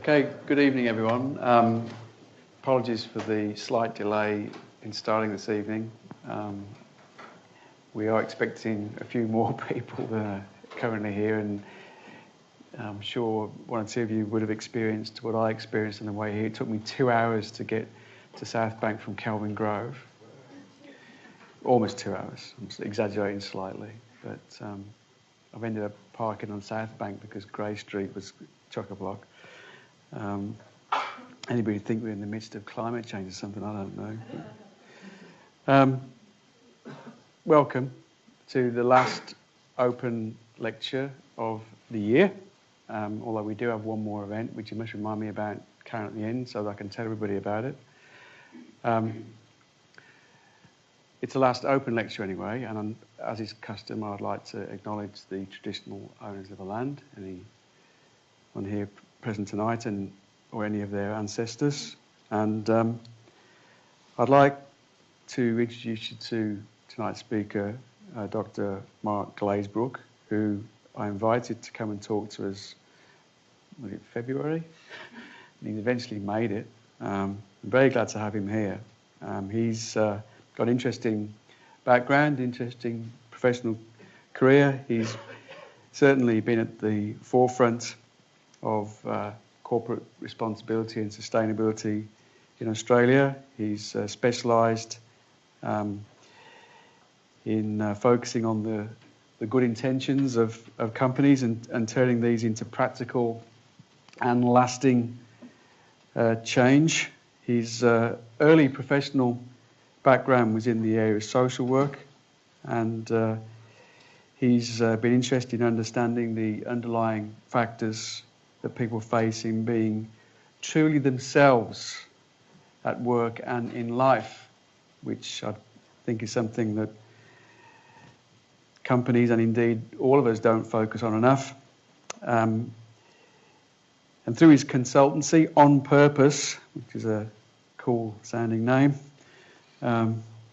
Okay, good evening everyone. Apologies for the slight delay in starting this evening. We are expecting a few more people than are currently here, and I'm sure one or two of you would have experienced what I experienced on the way here. It took me 2 hours to get to South Bank from Kelvin Grove. Almost 2 hours. I'm exaggerating slightly, but I've ended up parking on South Bank because Grey Street was chock-a-block. Anybody think we're in the midst of climate change or something? I don't know. Welcome to the last open lecture of the year, although we do have one more event, which you must remind me about, Karen, at the end, so that I can tell everybody about it. It's the last open lecture anyway, and as is custom, I'd like to acknowledge the traditional owners of the land, anyone here present tonight, or any of their ancestors. And I'd like to introduce you to tonight's speaker, Dr. Mark Glazebrook, who I invited to come and talk to us, was it February? And he's eventually made it. I'm very glad to have him here. He's got an interesting background, interesting professional career. He's certainly been at the forefront of corporate responsibility and sustainability in Australia. He's specialised in focusing on the good intentions of companies and turning these into practical and lasting change. His early professional background was in the area of social work, and he's been interested in understanding the underlying factors that people face in being truly themselves at work and in life, which I think is something that companies and indeed all of us don't focus on enough. And through his consultancy, On Purpose, which is a cool sounding name,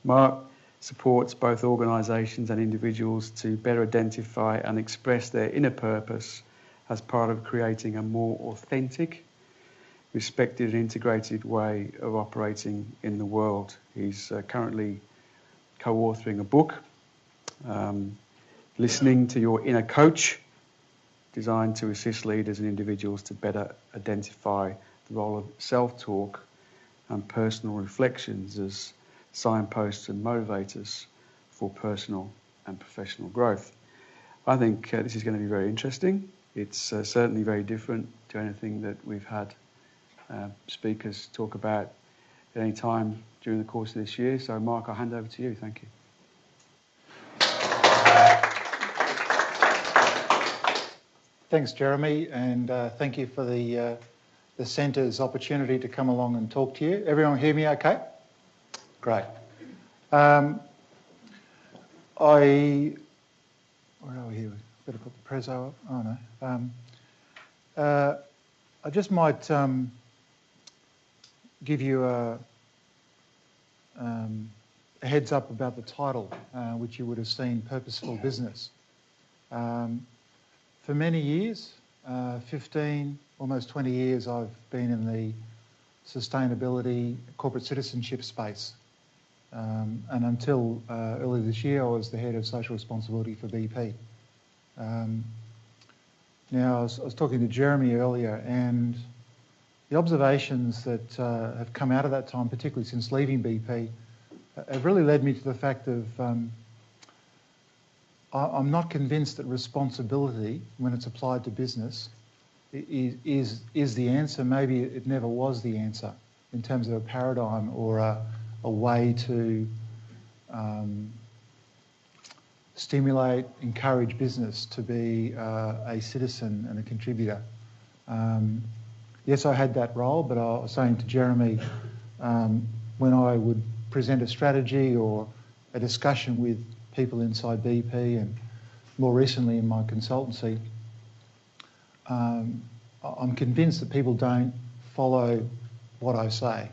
Mark supports both organisations and individuals to better identify and express their inner purpose as part of creating a more authentic, respected and integrated way of operating in the world. He's currently co-authoring a book, Listening to Your Inner Coach, designed to assist leaders and individuals to better identify the role of self-talk and personal reflections as signposts and motivators for personal and professional growth. I think this is going to be very interesting. It's certainly very different to anything that we've had speakers talk about at any time during the course of this year. So, Mark, I'll hand over to you. Thank you. Thanks, Jeremy, and thank you for the Centre's opportunity to come along and talk to you. Everyone hear me okay? Great. Where are we here? Better put the prezzo up. Oh no. I just might give you a heads up about the title, which you would have seen, Purposeful Business. For many years, 15, almost 20 years, I've been in the sustainability, corporate citizenship space. And until earlier this year, I was the head of social responsibility for BP. Now, I was talking to Jeremy earlier, and the observations that have come out of that time, particularly since leaving BP, have really led me to the fact of I'm not convinced that responsibility, when it's applied to business, is the answer. Maybe it never was the answer in terms of a paradigm or a way to stimulate, encourage business to be a citizen and a contributor. Yes, I had that role, but I was saying to Jeremy, when I would present a strategy or a discussion with people inside BP and more recently in my consultancy, I'm convinced that people don't follow what I say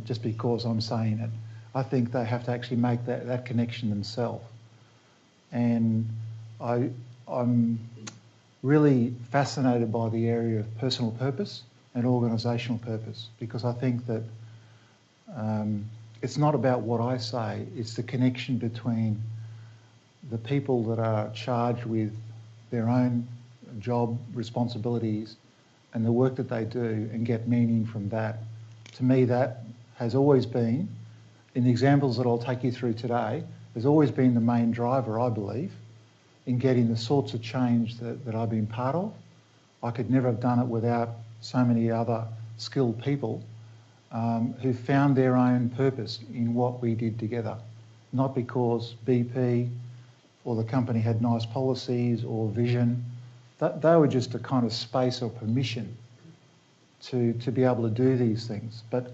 just because I'm saying it. I think they have to actually make that connection themselves. And I'm really fascinated by the area of personal purpose and organisational purpose, because I think that it's not about what I say, it's the connection between the people that are charged with their own job responsibilities and the work that they do and get meaning from that. To me, that has always been, in the examples that I'll take you through today, has always been the main driver, I believe, in getting the sorts of change that I've been part of. I could never have done it without so many other skilled people who found their own purpose in what we did together. Not because BP or the company had nice policies or vision. They were just a kind of space or permission to be able to do these things. But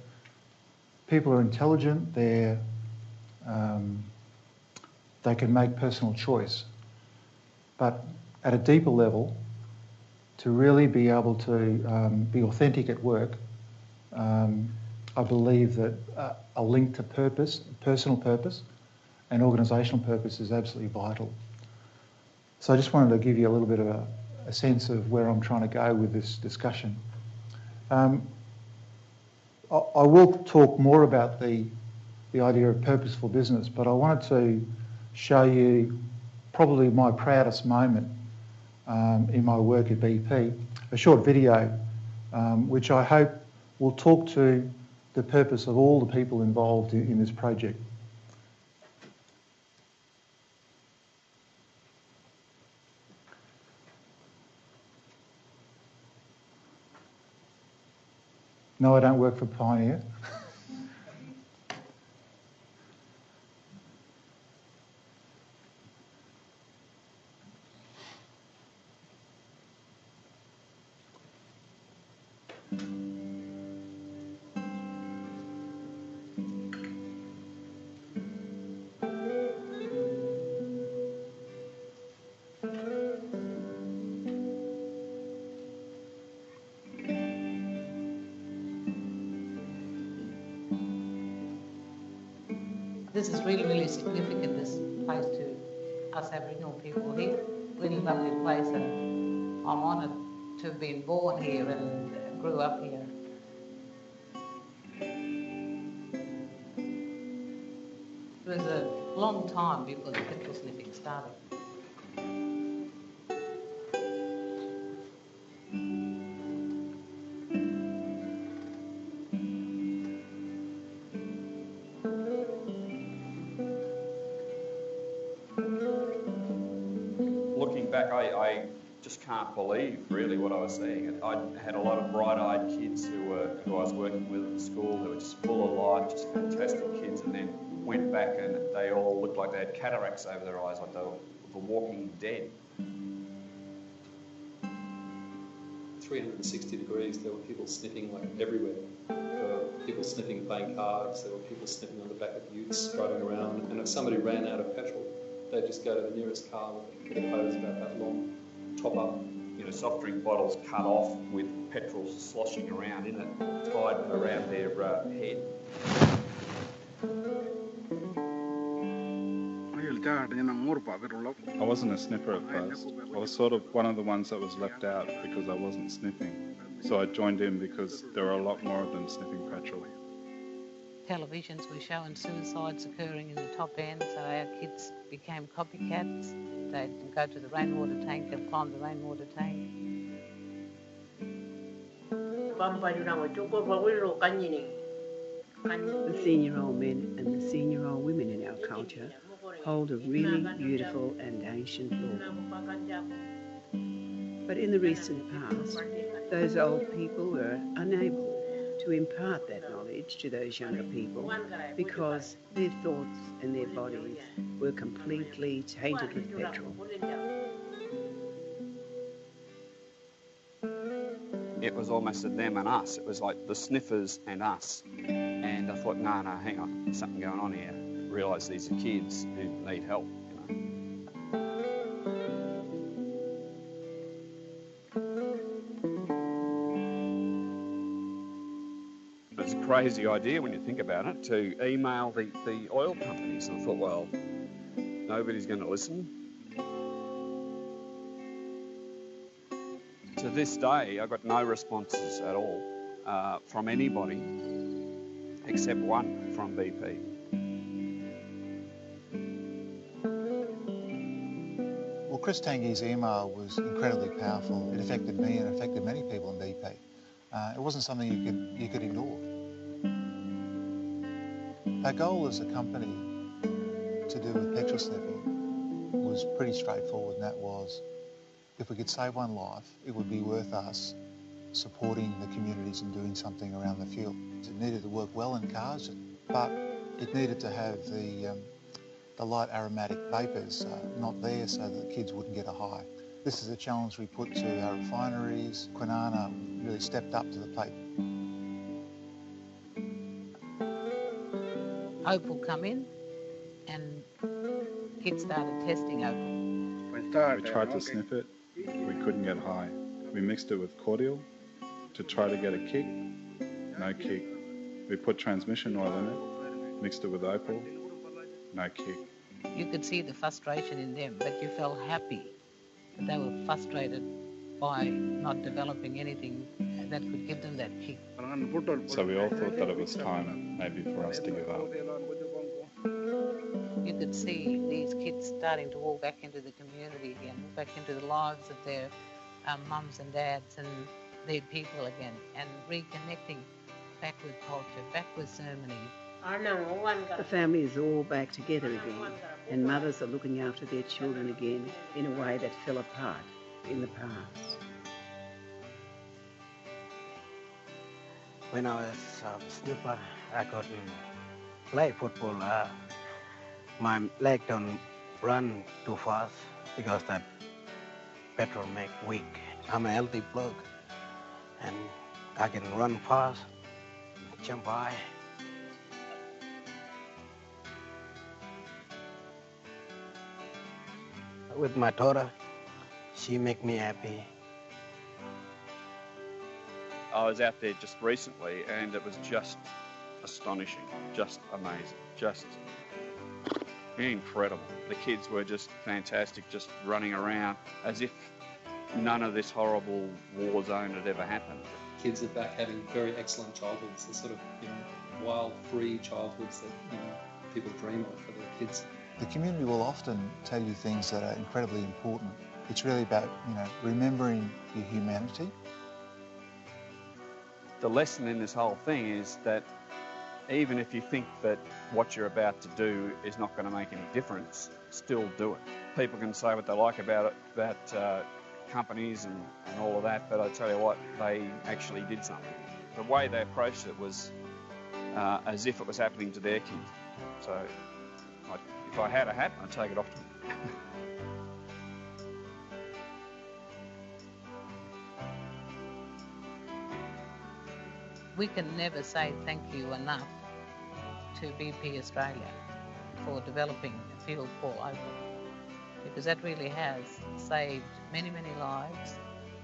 people are intelligent, they can make personal choice. But at a deeper level, to really be able to be authentic at work, I believe that a link to purpose, personal purpose, and organisational purpose is absolutely vital. So I just wanted to give you a little bit of a sense of where I'm trying to go with this discussion. I will talk more about the idea of purposeful business, but I wanted to show you probably my proudest moment in my work at BP, a short video which I hope will talk to the purpose of all the people involved in this project. No, I don't work for Pioneer. This is really, really significant, this place, to us Aboriginal people here. Really lovely place, and I'm honoured to have been born here and grew up here. It was a long time before the petrol sniffing started. Looking back, I just can't believe really what I was seeing. I had a lot of bright-eyed kids who I was working with at the school. They were just full of life, just fantastic kids, and then went back and they all looked like they had cataracts over their eyes, like they were walking dead. 360 degrees, there were people sniffing like everywhere. There were people sniffing playing cards, there were people sniffing on the back of utes driving around, and if somebody ran out of petrol, they'd just go to the nearest car with a hose about that long, top up. You know, soft drink bottles cut off with petrol sloshing around in it, tied around their head. I wasn't a sniffer at first. I was sort of one of the ones that was left out because I wasn't sniffing. So I joined in because there are a lot more of them sniffing petrol. Televisions were showing suicides occurring in the top end, so our kids became copycats. They'd go to the rainwater tank, they'd climb the rainwater tank. The senior old men and the senior old women in our culture hold a really beautiful and ancient law. But in the recent past, those old people were unable to impart that knowledge to those younger people because their thoughts and their bodies were completely tainted with petrol. It was almost a them and us. It was like the sniffers and us. And I thought, no, hang on, there's something going on here. I realised these are kids who need help, you know. It's a crazy idea when you think about it, to email the oil companies. And I thought, well, nobody's going to listen. To To this day, I got no responses at all from anybody except one from BP. Well, Chris Tanguy's email was incredibly powerful. It affected me and affected many people in BP. It wasn't something you could ignore. Our goal as a company to do with petrol sniffing was pretty straightforward, and that was if we could save one life, it would be worth us supporting the communities and doing something around the fuel. It needed to work well in cars, but it needed to have the light aromatic vapours not there so that the kids wouldn't get a high. This is a challenge we put to our refineries. Kwinana really stepped up to the plate. Opal come in and kids started testing Opal. We tried to sniff it, we couldn't get high. We mixed it with cordial to try to get a kick, no kick. We put transmission oil in it, mixed it with Opal, no kick. You could see the frustration in them, but you felt happy that they were frustrated by not developing anything that could give them that kick. So we all thought that it was time maybe for us to give up. You could see these kids starting to walk back into the community again, back into the lives of their mums and dads and their people again, and reconnecting back with culture, back with ceremony. The family is all back together again, and mothers are looking after their children again in a way that fell apart in the past. When I was a sniffer, I couldn't play football. My leg don't run too fast because that petrol make weak. I'm a healthy bloke, and I can run fast, jump high. With my daughter, she make me happy. I was out there just recently and it was just astonishing, just amazing, just incredible. The kids were just fantastic, just running around as if none of this horrible war zone had ever happened. Kids are back having very excellent childhoods, the sort of wild, free childhoods that people dream of for their kids. The community will often tell you things that are incredibly important. It's really about, remembering your humanity. The lesson in this whole thing is that even if you think that what you're about to do is not going to make any difference, still do it. People can say what they like about it, about companies and all of that, but I tell you what, they actually did something. The way they approached it was as if it was happening to their kids. So if I had a hat, I'd take it off to them. We can never say thank you enough to BP Australia for developing a fuel for Opal, because that really has saved many, many lives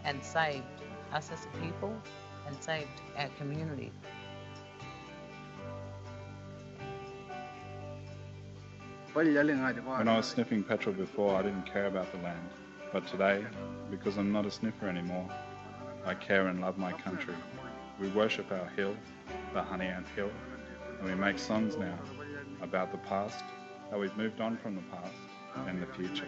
and saved us as a people and saved our community. When I was sniffing petrol before, I didn't care about the land. But today, because I'm not a sniffer anymore, I care and love my country. We worship our hill, the Honey Ant Hill, and we make songs now about the past, how we've moved on from the past and the future.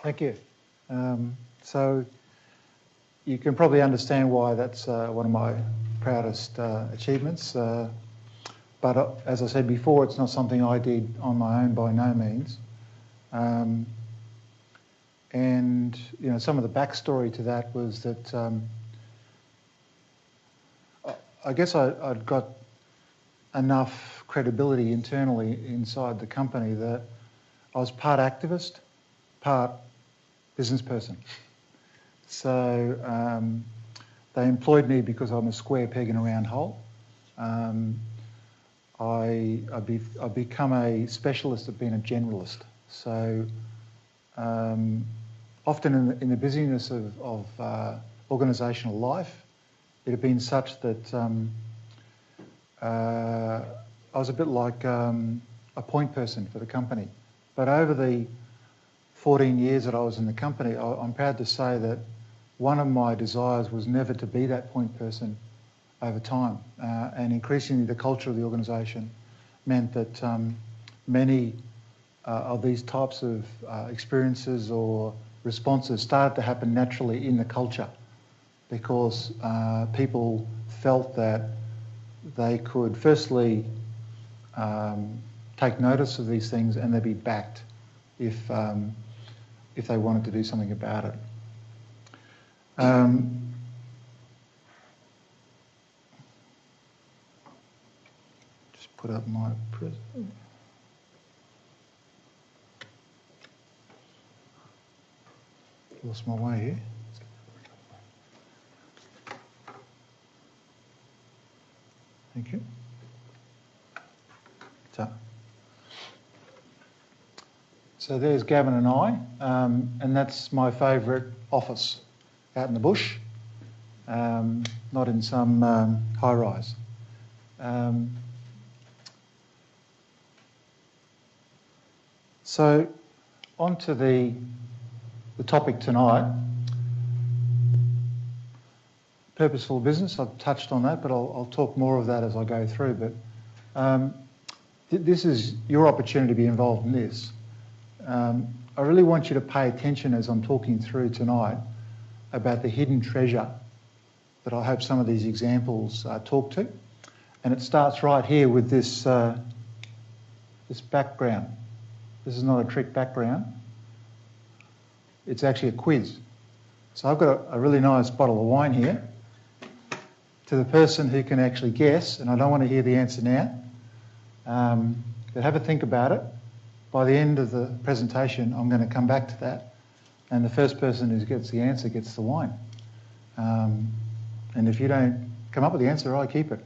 Thank you. So you can probably understand why that's one of my proudest achievements. But as I said before, it's not something I did on my own by no means. And some of the backstory to that was that I guess I'd got enough credibility internally inside the company that I was part activist part business person. So they employed me because I'm a square peg in a round hole. I've become a specialist at being a generalist. So often in the busyness of organisational life, it had been such that I was a bit like a point person for the company. But over the 14 years that I was in the company, I'm proud to say that one of my desires was never to be that point person over time. And increasingly the culture of the organisation meant that many of these types of experiences or responses started to happen naturally in the culture because people felt that they could firstly take notice of these things and they'd be backed if they wanted to do something about it. Just put up my lost my way here. Thank you. So there's Gavin and I, and that's my favourite office out in the bush, not in some high rise. So on to the topic tonight, purposeful business. I've touched on that, but I'll talk more of that as I go through. But this is your opportunity to be involved in this. I really want you to pay attention as I'm talking through tonight about the hidden treasure that I hope some of these examples talk to. And it starts right here with this, this background. This is not a trick background. It's actually a quiz. So I've got a really nice bottle of wine here. To the person who can actually guess, and I don't want to hear the answer now, but have a think about it. By the end of the presentation, I'm going to come back to that, and the first person who gets the answer gets the wine. And if you don't come up with the answer, I keep it.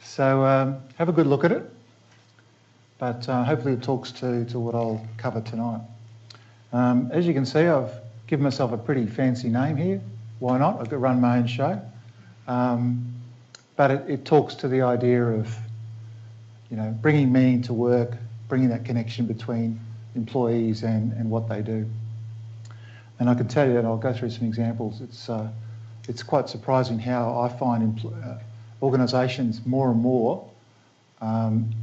So have a good look at it, but hopefully it talks to what I'll cover tonight. As you can see, I've given myself a pretty fancy name here. Why not? I could run my own show. But it talks to the idea of, you know, bringing meaning to work, bringing that connection between employees and what they do. And I can tell you that I'll go through some examples. It's quite surprising how I find organisations more and more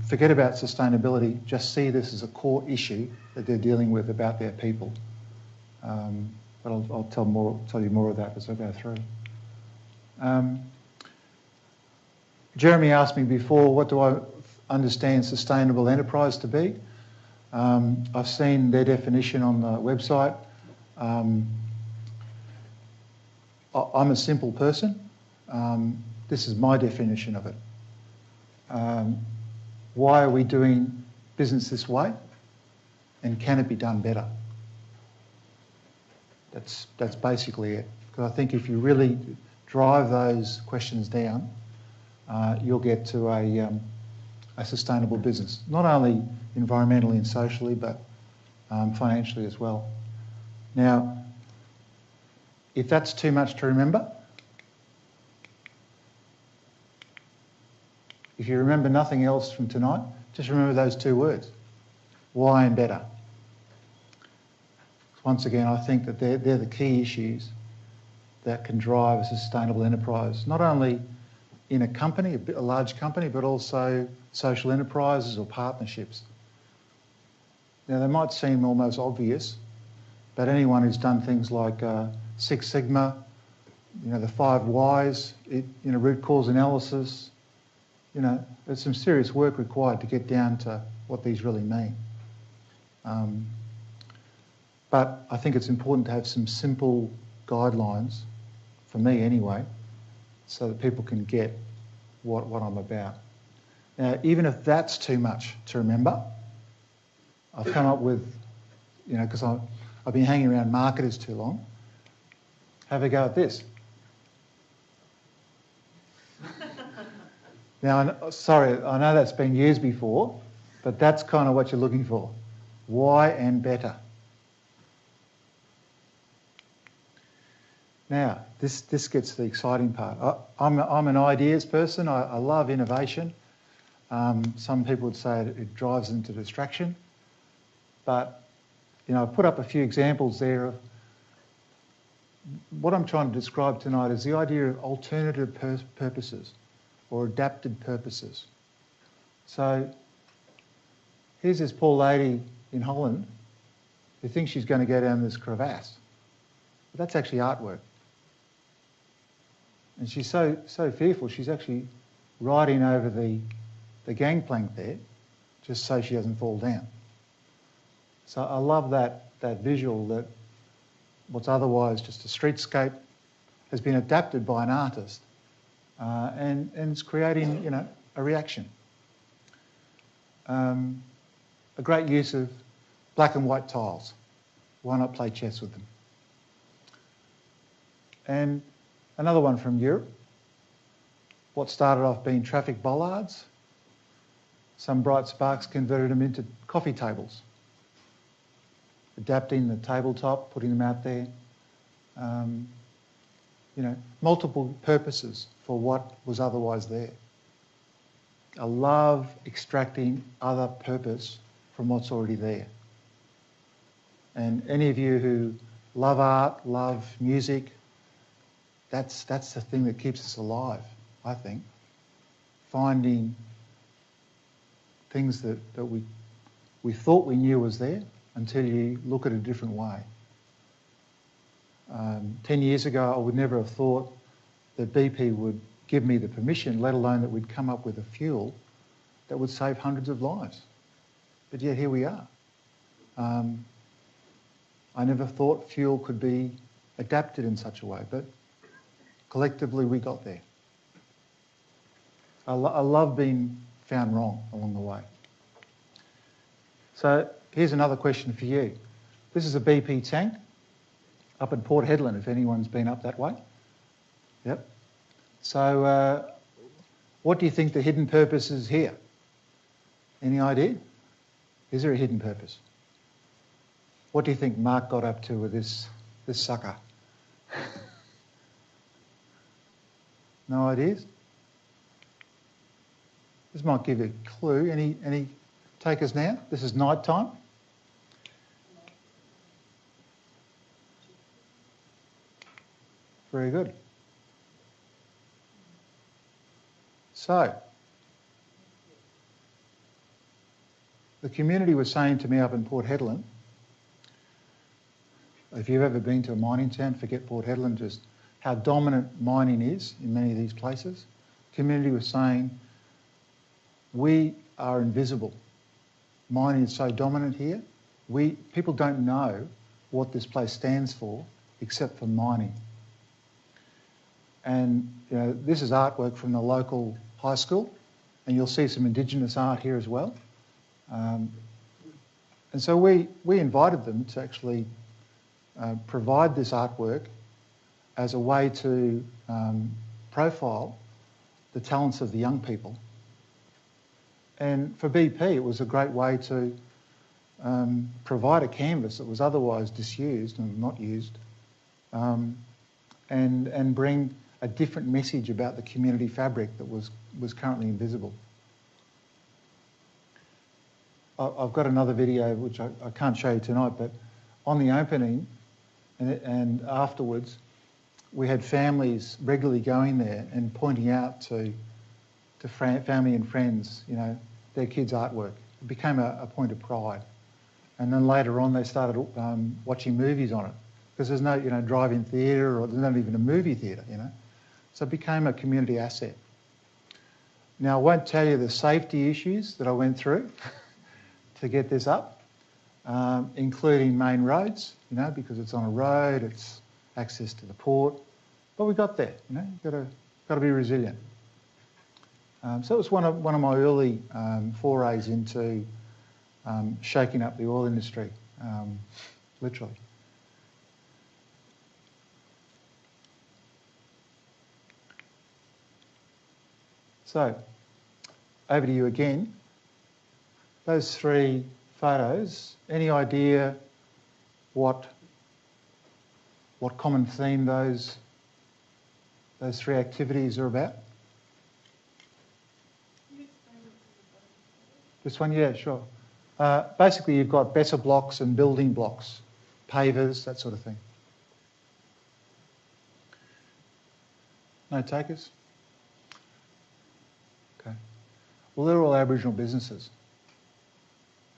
forget about sustainability, just see this as a core issue that they're dealing with about their people. But I'll tell you more of that as I go through. Jeremy asked me before, what do I understand sustainable enterprise to be? I've seen their definition on the website. I'm a simple person. This is my definition of it. Why are we doing business this way? And can it be done better? That's basically it. Because I think if you really drive those questions down, you'll get to a sustainable business, not only environmentally and socially, but financially as well. Now, if that's too much to remember, if you remember nothing else from tonight, just remember those two words, why and better. Once again, I think that they're the key issues that can drive a sustainable enterprise, not only in a company, a large company, but also social enterprises or partnerships. Now, they might seem almost obvious, but anyone who's done things like Six Sigma, you know, the 5 whys, root cause analysis, you know, there's some serious work required to get down to what these really mean. But I think it's important to have some simple guidelines, for me anyway, so that people can get what I'm about. Now, even if that's too much to remember, I've come up with you know, because I've been hanging around marketers too long. Have a go at this. Now, sorry, I know that's been used before, but that's kind of what you're looking for. Why and better. Now, this gets to the exciting part. I'm an ideas person. I love innovation. Some people would say it drives them to distraction. But, you know, I've put up a few examples there of what I'm trying to describe tonight is the idea of alternative purposes or adapted purposes. So here's this poor lady in Holland who thinks she's going to go down this crevasse. But that's actually artwork. And she's so fearful, she's actually riding over the gangplank there just so she doesn't fall down. So I love that visual that what's otherwise just a streetscape has been adapted by an artist and it's creating, you know, a reaction. A great use of black and white tiles. Why not play chess with them? And another one from Europe. What started off being traffic bollards, some bright sparks converted them into coffee tables. Adapting the tabletop, putting them out there. You know, multiple purposes for what was otherwise there. I love extracting other purpose from what's already there. And any of you who love art, love music, that's the thing that keeps us alive, I think. Finding things that we thought we knew was there until you look at it a different way. 10 years ago, I would never have thought that BP would give me the permission, let alone that we'd come up with a fuel that would save hundreds of lives. But yet here we are. I never thought fuel could be adapted in such a way, but collectively we got there. I love being found wrong along the way. So here's another question for you. This is a BP tank up at Port Hedland, if anyone's been up that way. Yep. So what do you think the hidden purpose is here? Any idea? Is there a hidden purpose? What do you think Mark got up to with this sucker? No ideas? This might give you a clue. Any takers now? This is night time. Very good. So, the community was saying to me up in Port Hedland, if you've ever been to a mining town, forget Port Hedland, just how dominant mining is in many of these places. The community was saying, we are invisible. Mining is so dominant here. People don't know what this place stands for except for mining. And you know, this is artwork from the local high school, and you'll see some Indigenous art here as well. And so we invited them to actually provide this artwork as a way to profile the talents of the young people. And for BP, it was a great way to provide a canvas that was otherwise disused and not used, and bring a different message about the community fabric that was currently invisible. I've got another video which I can't show you tonight, but on the opening and afterwards, we had families regularly going there and pointing out to family and friends, you know, their kids' artwork. It became a point of pride. And then later on, they started watching movies on it, because there's no, you know, drive-in theatre, or there's not even a movie theatre, you know. So it became a community asset. Now, I won't tell you the safety issues that I went through to get this up, including main roads, you know, because it's on a road, it's access to the port. But we got there, you know, you've got to be resilient. So it was one of my early forays into shaking up the oil industry. literally. So, over to you again. Those three photos, any idea what common theme those three activities are about? This one, yeah, sure. Basically, you've got better blocks and building blocks, pavers, that sort of thing. No takers? Okay. Well, they're all Aboriginal businesses.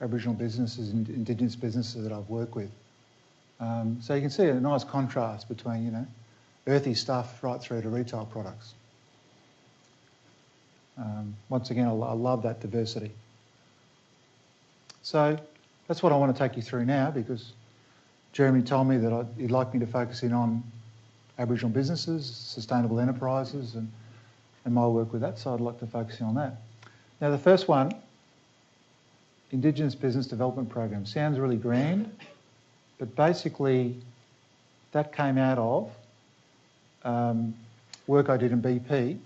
Aboriginal businesses and Indigenous businesses that I've worked with. So you can see a nice contrast between, you know, earthy stuff right through to retail products. Once again, I love that diversity. So that's what I want to take you through now, because Jeremy told me that he'd like me to focus in on Aboriginal businesses, sustainable enterprises, and my work with that, so I'd like to focus in on that. Now the first one, Indigenous Business Development Program, sounds really grand, but basically that came out of work I did in BP,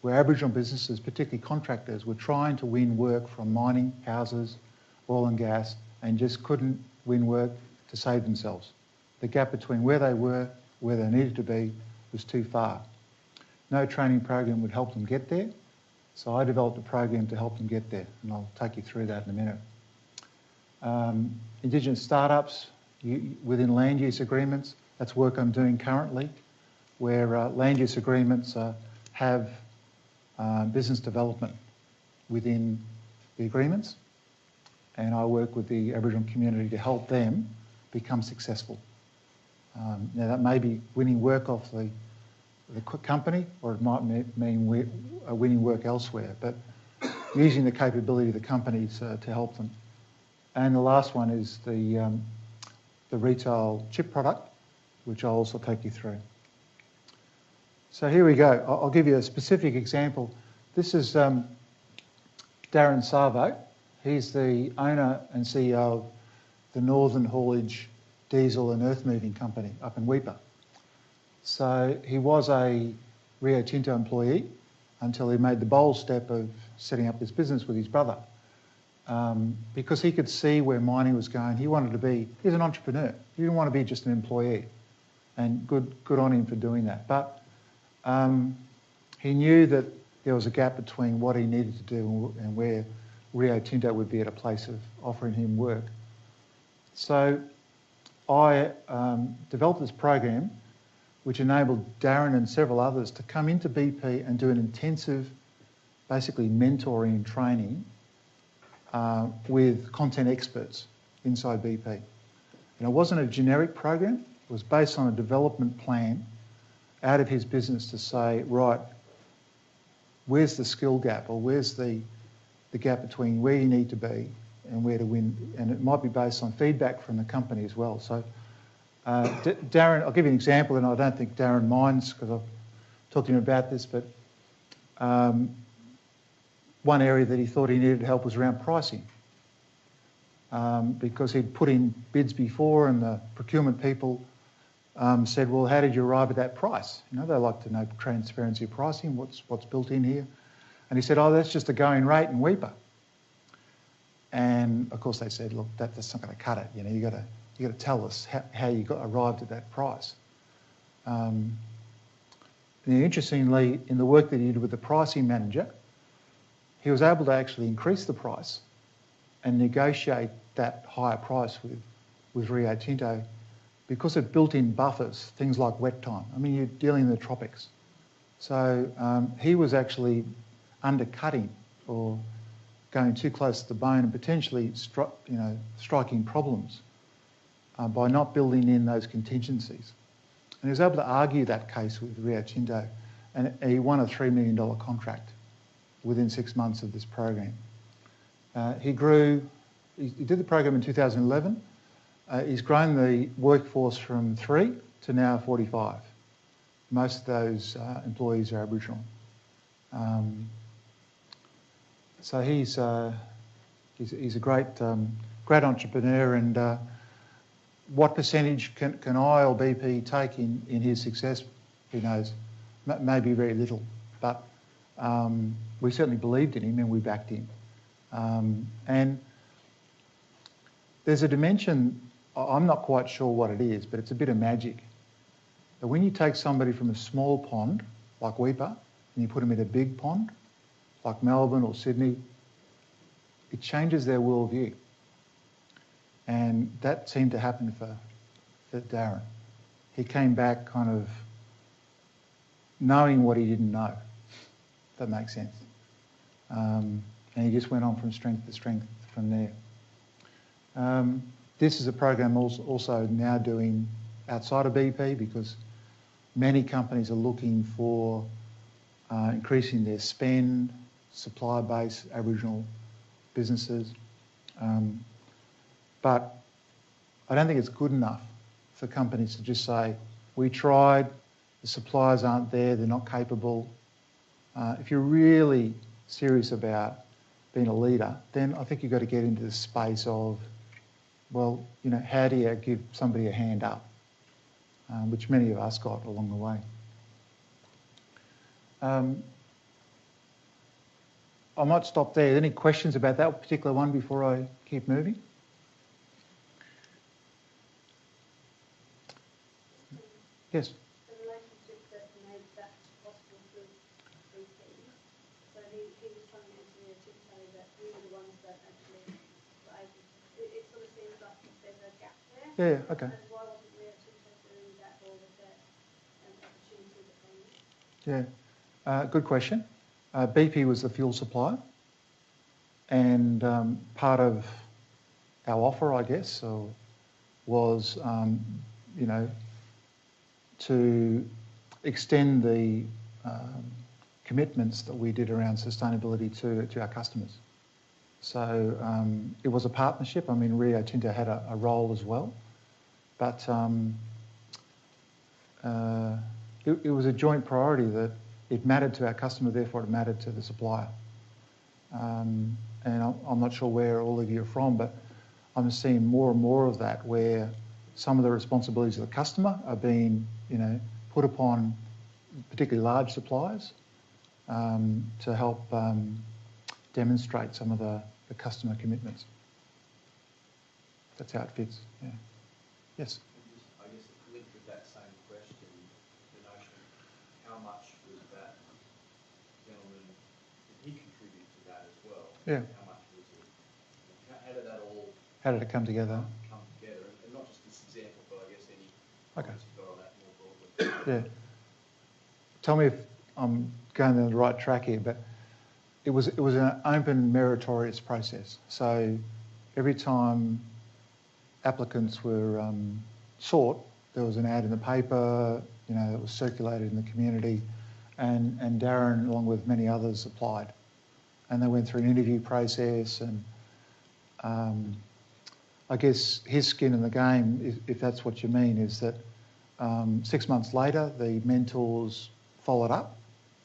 where Aboriginal businesses, particularly contractors, were trying to win work from mining, houses, oil and gas, and just couldn't win work to save themselves. The gap between where they were, where they needed to be, was too far. No training program would help them get there, so I developed a program to help them get there, and I'll take you through that in a minute. Indigenous startups within land use agreements, that's work I'm doing currently, where land use agreements have business development within the agreements, and I work with the Aboriginal community to help them become successful. Now that may be winning work off the company, or it might mean winning work elsewhere, but using the capability of the companies to help them. And the last one is the retail chip product, which I'll also take you through. So here we go. I'll give you a specific example. This is Darren Savo. He's the owner and CEO of the Northern Haulage Diesel and Earth Moving Company up in Weipa. So he was a Rio Tinto employee until he made the bold step of setting up this business with his brother. Because he could see where mining was going. He wanted to be, he's an entrepreneur. He didn't want to be just an employee. And good on him for doing that. But he knew that there was a gap between what he needed to do and where Rio Tinto would be at a place of offering him work. So I developed this program which enabled Darren and several others to come into BP and do an intensive, basically mentoring and training with content experts inside BP. And it wasn't a generic program, it was based on a development plan out of his business to say, right, where's the skill gap, or where's the gap between where you need to be and where to win, and it might be based on feedback from the company as well. So Darren, I'll give you an example, and I don't think Darren minds because I've talked to him about this, but one area that he thought he needed help was around pricing, because he'd put in bids before and the procurement people said, well, how did you arrive at that price? You know, they like to know transparency of pricing, what's built in here. And he said, oh, that's just a going rate in Weipa. And of course they said, look, that's not going to cut it. You know, you got to tell us how you arrived at that price. And interestingly, in the work that he did with the pricing manager, he was able to actually increase the price and negotiate that higher price with Rio Tinto because it built in buffers, things like wet time. I mean, you're dealing in the tropics. So he was actually undercutting or going too close to the bone and potentially striking problems by not building in those contingencies. And he was able to argue that case with Rio Tinto, and he won a $3 million contract within 6 months of this program. He did the program in 2011. He's grown the workforce from 3 to now 45. Most of those employees are Aboriginal. So he's a great entrepreneur, and what percentage can I or BP take in his success? Who knows? Maybe very little, but we certainly believed in him and we backed him. And there's a dimension, I'm not quite sure what it is, but it's a bit of magic. But when you take somebody from a small pond, like Weipa, and you put them in a big pond, like Melbourne or Sydney, it changes their worldview. And that seemed to happen for Darren. He came back kind of knowing what he didn't know, if that makes sense. And he just went on from strength to strength from there. This is a program also now doing outside of BP, because many companies are looking for increasing their spend, supply base, Aboriginal businesses. But I don't think it's good enough for companies to just say, we tried, the suppliers aren't there, they're not capable. If you're really serious about being a leader, then I think you've got to get into the space of, well, you know, how do you give somebody a hand up? Which many of us got along the way. I might stop there. Any questions about that particular one before I keep moving? Yes. The relationship that made that possible with BP. So he was telling Anthony to say that we were the ones that actually were able to, it sort of seems like there's a gap there. Yeah, okay. And why wasn't we actually doing that, or was there an opportunity between? Yeah, good question. BP was the fuel supplier, and part of our offer, I guess, was, you know, to extend the commitments that we did around sustainability to our customers. So it was a partnership. I mean, Rio Tinto had a role as well, but it was a joint priority that it mattered to our customer, therefore it mattered to the supplier. And I'm not sure where all of you are from, but I'm seeing more and more of that, where some of the responsibilities of the customer are being, you know, put upon particularly large suppliers to help demonstrate some of the customer commitments. That's how it fits. Yeah. Yes. I guess linked with that same question, the notion of how much was that gentleman, did he contribute to that as well? Yeah. How much was it? How did that all? How did it come together? Come together, and not just this example, but I guess any Okay. comments you've got on that more broadly. Yeah. Tell me if I'm going down the right track here, but it was an open, meritorious process. So every time applicants were sought, there was an ad in the paper, you know, that was circulated in the community, and Darren, along with many others, applied. And they went through an interview process, and I guess his skin in the game, if that's what you mean, is that 6 months later, the mentors followed up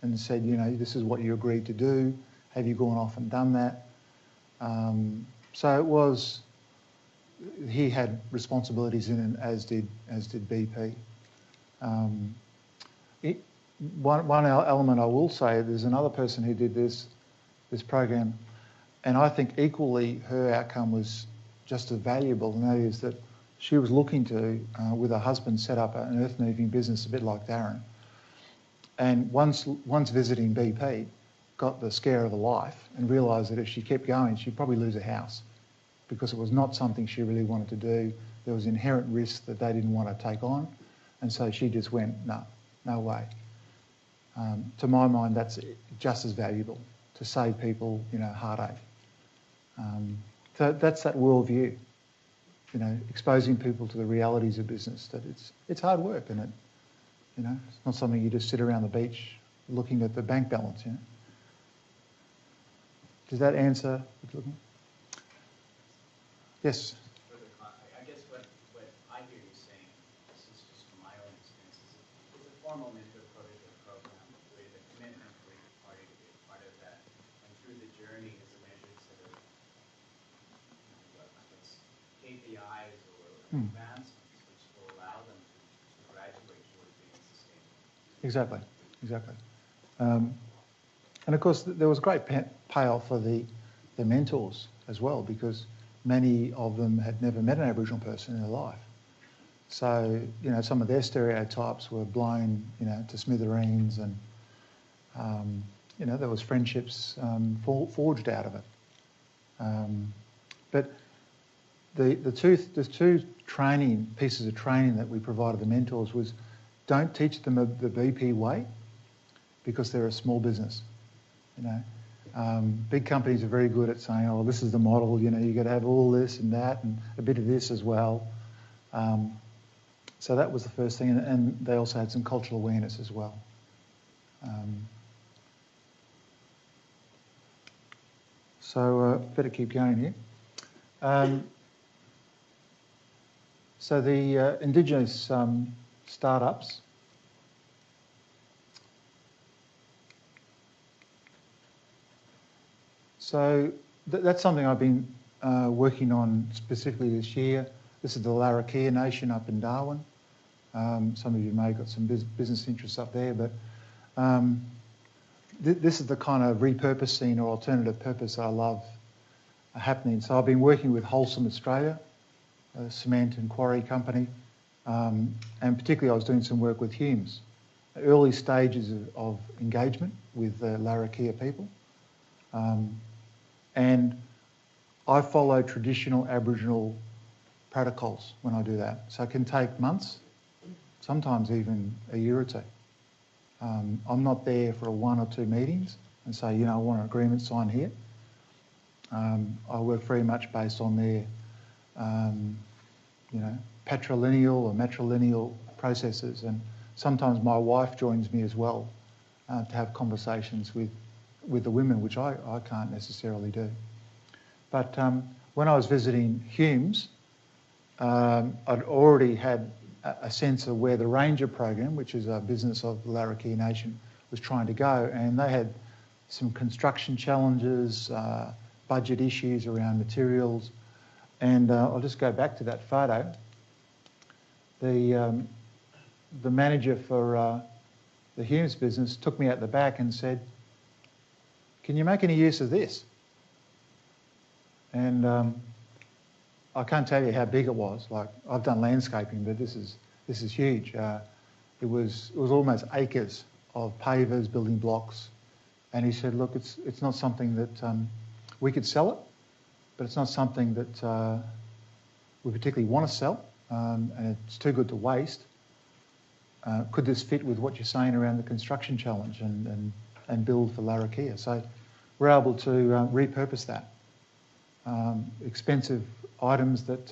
and said, you know, this is what you agreed to do. Have you gone off and done that? So it was, he had responsibilities in it, as did BP. One element I will say, there's another person who did this program, and I think equally her outcome was just as valuable, and that is that she was looking to, with her husband, set up an earth-moving business a bit like Darren. And once visiting BP, got the scare of her life and realised that if she kept going, she'd probably lose her house, because it was not something she really wanted to do. There was inherent risk that they didn't want to take on, and so she just went, no way. To my mind, that's just as valuable, to save people, you know, heartache. So that's that worldview, you know, exposing people to the realities of business, that it's hard work, and you know, it's not something you just sit around the beach looking at the bank balance, you know. Does that answer what you're looking at? Yes? I guess what I hear you saying, this is just from my own experience, is it's a formal mentor program with a commitment for each party to be a part of that. And through the journey is a measured set of KPIs or advancements Exactly. And of course, there was great payoff for the mentors as well, because many of them had never met an Aboriginal person in their life. So, you know, some of their stereotypes were blown, you know, to smithereens, and, you know, there was friendships forged out of it. But the two training pieces of training that we provided the mentors was, don't teach them the BP way, because they're a small business. You know, big companies are very good at saying, "Oh, this is the model. You know, you got to have all this and that, and a bit of this as well." So that was the first thing, and they also had some cultural awareness as well. So better keep going here. So the Indigenous startups. So that's something I've been working on specifically this year. This is the Larrakia Nation up in Darwin. Some of you may have got some business interests up there, but this is the kind of repurposing or alternative purpose I love happening. So I've been working with Wholesome Australia, a cement and quarry company, and particularly I was doing some work with Humes, early stages of engagement with the Larrakia people. And I follow traditional Aboriginal protocols when I do that. So it can take months, sometimes even a year or two. I'm not there for 1 or 2 meetings and say, you know, I want an agreement signed here. I work very much based on their, you know, patrilineal or matrilineal processes, and sometimes my wife joins me as well to have conversations with the women, which I can't necessarily do. But when I was visiting Humes, I'd already had a sense of where the Ranger program, which is a business of the Larrakia Nation, was trying to go, and they had some construction challenges, budget issues around materials, and I'll just go back to that photo. The manager for the Humes business took me out the back and said, "Can you make any use of this?" And I can't tell you how big it was. Like, I've done landscaping, but this is huge. It was almost acres of pavers, building blocks, and he said, "Look, it's not something that we could sell it, but it's not something that we particularly want to sell, and it's too good to waste. Could this fit with what you're saying around the construction challenge and build for Larrakia?" So we're able to repurpose that. Expensive items that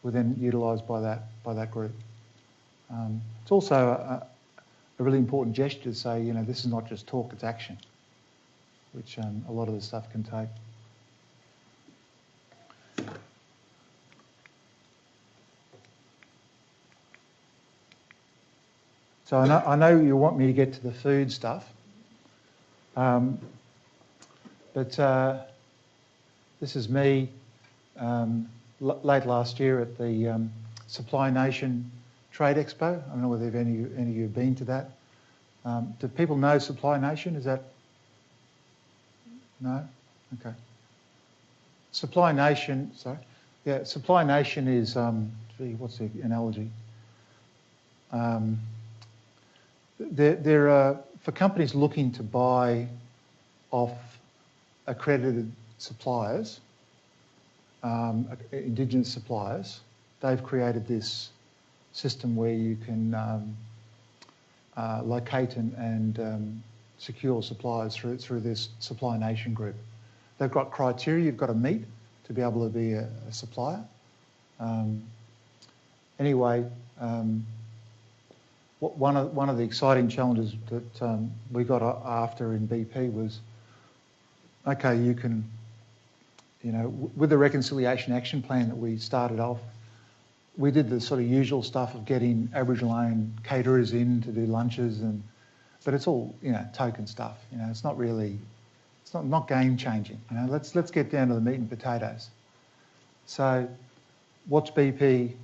were then utilised by that group. It's also a really important gesture to say, you know, this is not just talk, it's action, which a lot of the stuff can take. So I know you want me to get to the food stuff, but this is me late last year at the Supply Nation Trade Expo. I don't know whether any of you have been to that. Do people know Supply Nation? Is that... No? Okay. Supply Nation, sorry. Yeah, Supply Nation is, what's the analogy? They're for companies looking to buy off accredited suppliers, Indigenous suppliers. They've created this system where you can locate and secure suppliers through this Supply Nation group. They've got criteria you've got to meet to be able to be a supplier. Anyway, one of the exciting challenges that we got after in BP was, okay, you can, you know, with the Reconciliation Action Plan that we started off, we did the sort of usual stuff of getting Aboriginal-owned caterers in to do lunches, but it's all, you know, token stuff. You know, it's not really, it's not game-changing. You know, let's get down to the meat and potatoes. So, what's BP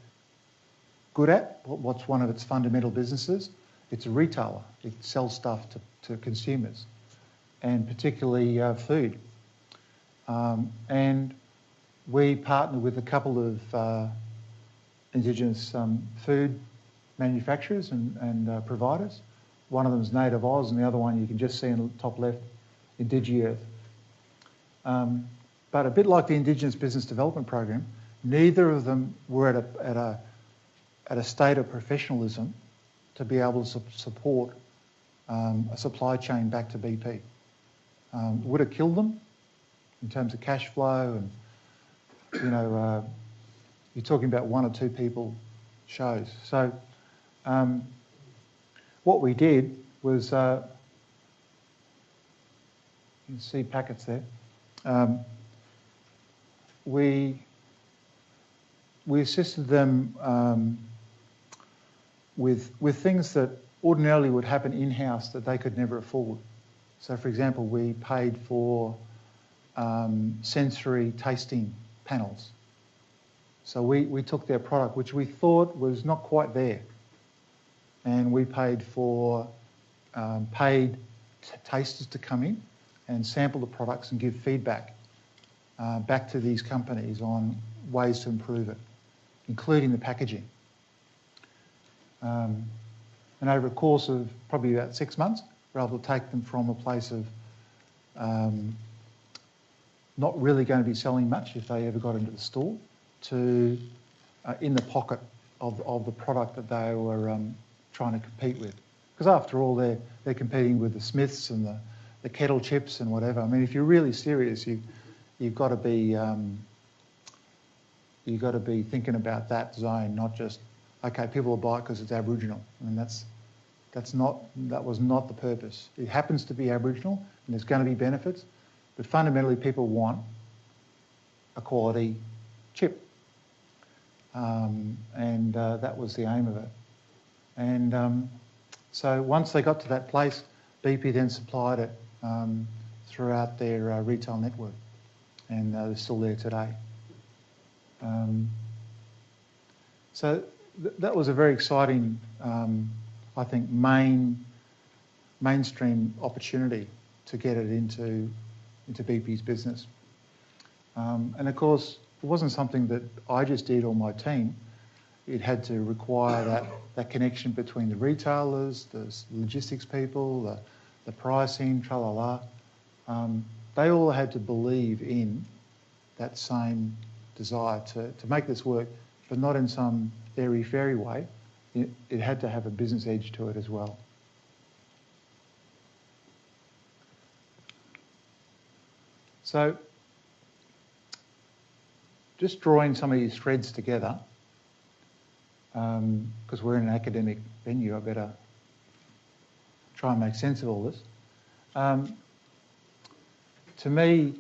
good at? What's one of its fundamental businesses? It's a retailer. It sells stuff to consumers, and particularly food. And we partner with a couple of Indigenous food manufacturers and providers. One of them is Native Oz, and the other one you can just see in the top left, Indigi-Earth. But a bit like the Indigenous Business Development Program, neither of them were at a state of professionalism to be able to support a supply chain back to BP. Would have killed them in terms of cash flow, and you're talking about 1 or 2 people shows. So what we did was, you can see packets there. We assisted them with things that ordinarily would happen in-house that they could never afford. So, for example, we paid for sensory tasting panels. So we took their product, which we thought was not quite there, and we paid for paid tasters to come in and sample the products and give feedback back to these companies on ways to improve it, including the packaging. And over a course of probably about 6 months, we're able to take them from a place of not really going to be selling much if they ever got into the store to in the pocket of the product that they were trying to compete with. Because after all, they're competing with the Smiths and the kettle chips and whatever. I mean, if you're really serious, you've got to be thinking about that zone, not just, okay, people will buy it because it's Aboriginal. I mean, that was not the purpose. It happens to be Aboriginal and there's going to be benefits, but fundamentally people want a quality chip. And that was the aim of it. And so once they got to that place, BP then supplied it throughout their retail network, and they're still there today. So that was a very exciting, I think, mainstream opportunity to get it into BP's business. And of course, it wasn't something that I just did or my team. It had to require that connection between the retailers, the logistics people, the pricing, tra-la-la. They all had to believe in that same desire to make this work, but not in some airy-fairy way. It had to have a business edge to it as well. So, just drawing some of these threads together, because we're in an academic venue, I better try and make sense of all this. To me,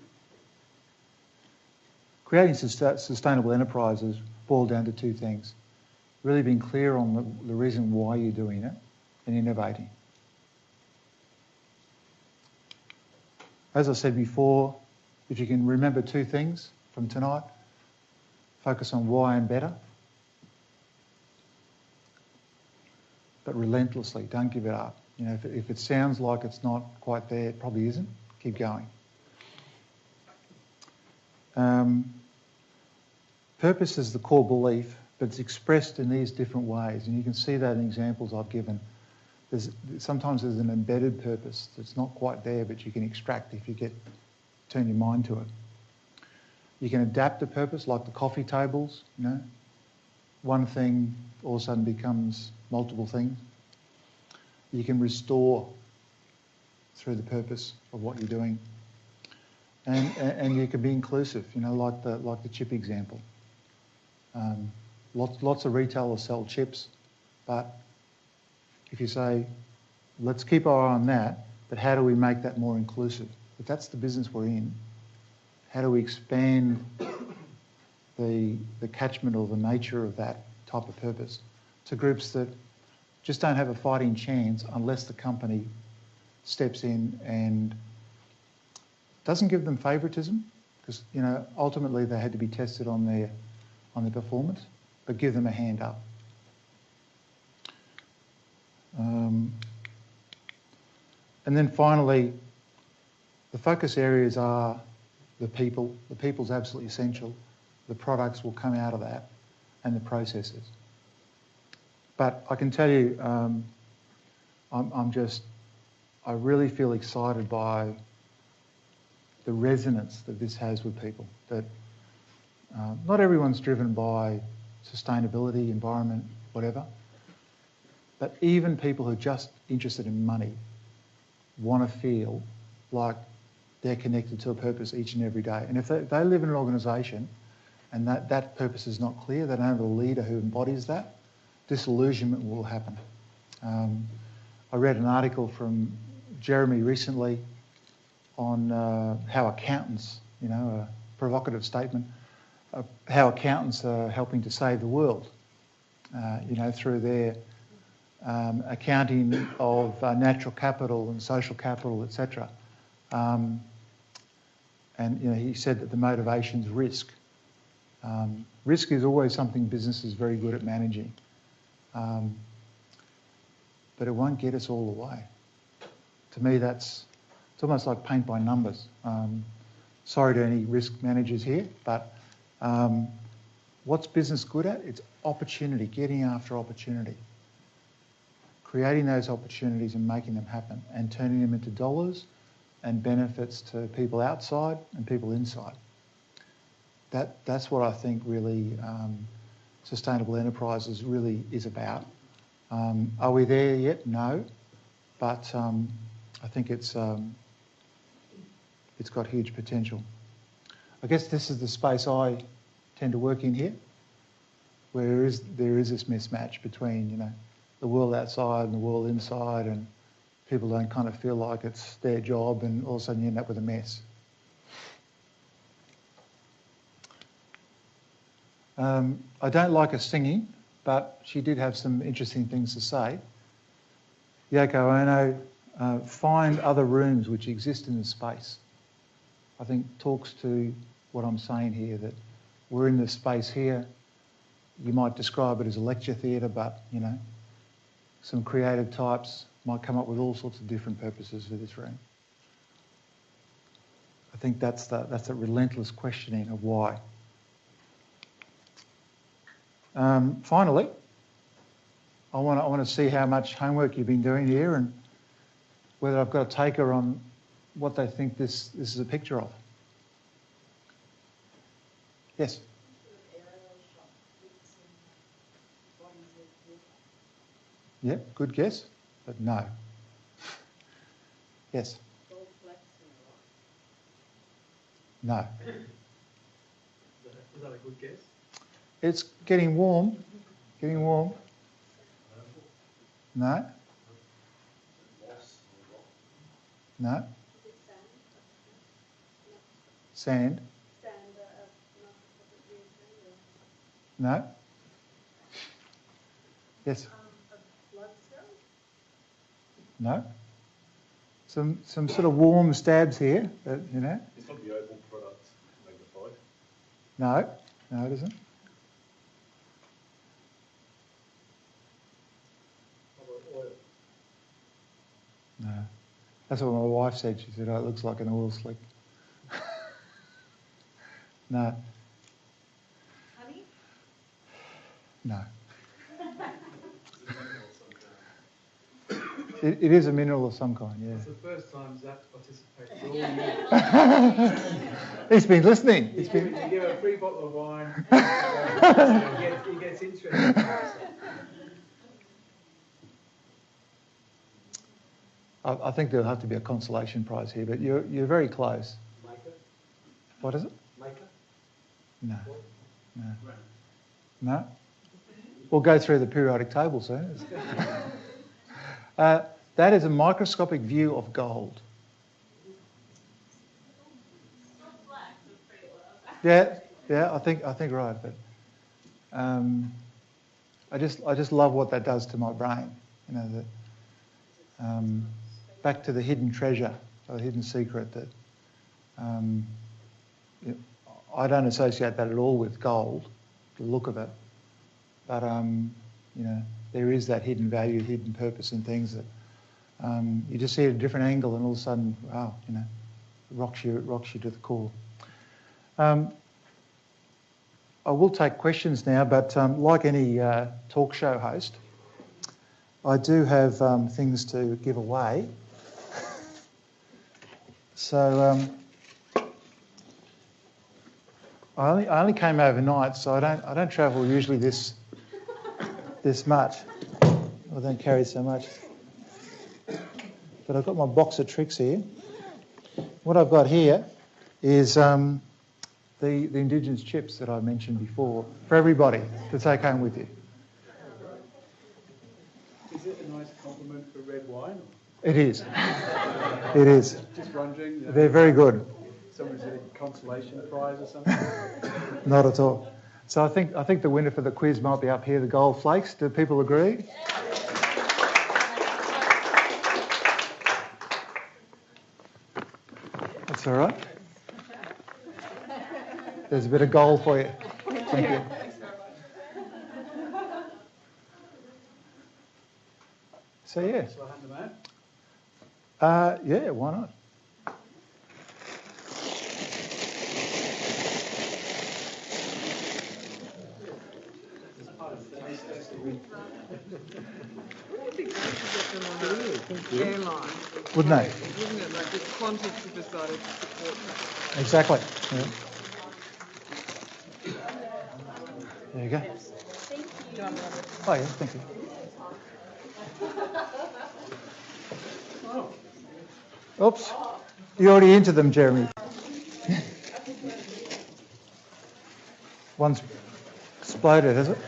creating sustainable enterprises boil down to 2 things. Really being clear on the reason why you're doing it and innovating. As I said before, if you can remember 2 things from tonight, focus on why and better, but relentlessly, don't give it up. You know, if it sounds like it's not quite there, it probably isn't. Keep going. Purpose is the core belief, but it's expressed in these different ways, and you can see that in examples I've given. Sometimes there's an embedded purpose that's not quite there, but you can extract if you turn your mind to it. You can adapt the purpose, like the coffee tables. You know, one thing all of a sudden becomes multiple things. You can restore through the purpose of what you're doing, and you can be inclusive. You know, like the chip example. Lots of retailers sell chips, but if you say, let's keep our eye on that, but how do we make that more inclusive? If that's the business we're in, how do we expand the catchment or the nature of that type of purpose to groups that just don't have a fighting chance unless the company steps in and doesn't give them favouritism, because you know ultimately they had to be tested on their performance, but give them a hand up. And then finally, the focus areas are the people. The people's absolutely essential. The products will come out of that, and the processes. But I can tell you, I really feel excited by the resonance that this has with people. That not everyone's driven by sustainability, environment, whatever, but even people who are just interested in money want to feel like they're connected to a purpose each and every day. And if they live in an organisation and that purpose is not clear, they don't have a leader who embodies that, disillusionment will happen. I read an article from Jeremy recently on how accountants, a provocative statement, how accountants are helping to save the world, through their accounting of natural capital and social capital, etc. And he said that the motivation's risk. Risk is always something business is very good at managing, but it won't get us all the way. To me, it's almost like paint by numbers. Sorry to any risk managers here, but what's business good at? It's opportunity, getting after opportunity. Creating those opportunities and making them happen and turning them into dollars and benefits to people outside and people inside. That's what I think really sustainable enterprises really is about. Are we there yet? No, but I think it's got huge potential. I guess this is the space I tend to work in here, where there is this mismatch between the world outside and the world inside, and people don't kind of feel like it's their job, and all of a sudden you end up with a mess. I don't like her singing, but she did have some interesting things to say. Yoko Ono, find other rooms which exist in the space. I think talks to what I'm saying here, that we're in this space here. You might describe it as a lecture theatre, but, some creative types might come up with all sorts of different purposes for this room. I think that's the relentless questioning of why. Finally, I want to see how much homework you've been doing here and whether I've got a taker on what they think this is a picture of. Yes? Yeah, good guess, but no. Yes? No. Is that a good guess? It's getting warm. Getting warm. No. No. Sand. No. Yes. No. Some sort of warm stabs here, but, It's not the oval product magnified. No, it isn't. Oil. No. That's what my wife said. She said, oh, it looks like an oil slick. No. Honey? No. It is a mineral of some kind, yeah. It's the first time Zach participated. He's been listening. You give a free bottle of wine, he gets interested. I think there'll have to be a consolation prize here, but you're very close. Maker? What is it? Maker? No. No. No? We'll go through the periodic table soon. That is a microscopic view of gold. Yeah, I think right, but I just love what that does to my brain. Back to the hidden treasure, or the hidden secret that I don't associate that at all with gold, the look of it, but there is that hidden value, hidden purpose in things that you just see at a different angle, and all of a sudden, wow, you know, it rocks you to the core. I will take questions now, but like any talk show host, I do have things to give away. So I only came overnight, so I don't travel usually this much. I don't carry so much. But I've got my box of tricks here. What I've got here is the Indigenous chips that I mentioned before for everybody to take home with you. Is it a nice compliment for red wine? It is. It is. Just wondering. They're very good. Someone's a consolation prize or something? Not at all. So I think the winner for the quiz might be up here, the gold flakes. Do people agree? That's all right. There's a bit of gold for you. Thank you. So yeah. Shall I hand them out? Yeah, why not? Airline. Wouldn't they? Wouldn't it? Like if Qantas decided to support that. Exactly. Yeah. There you go. Oh yeah, thank you. Oops. You're already into them, Jeremy. One's exploded, has it?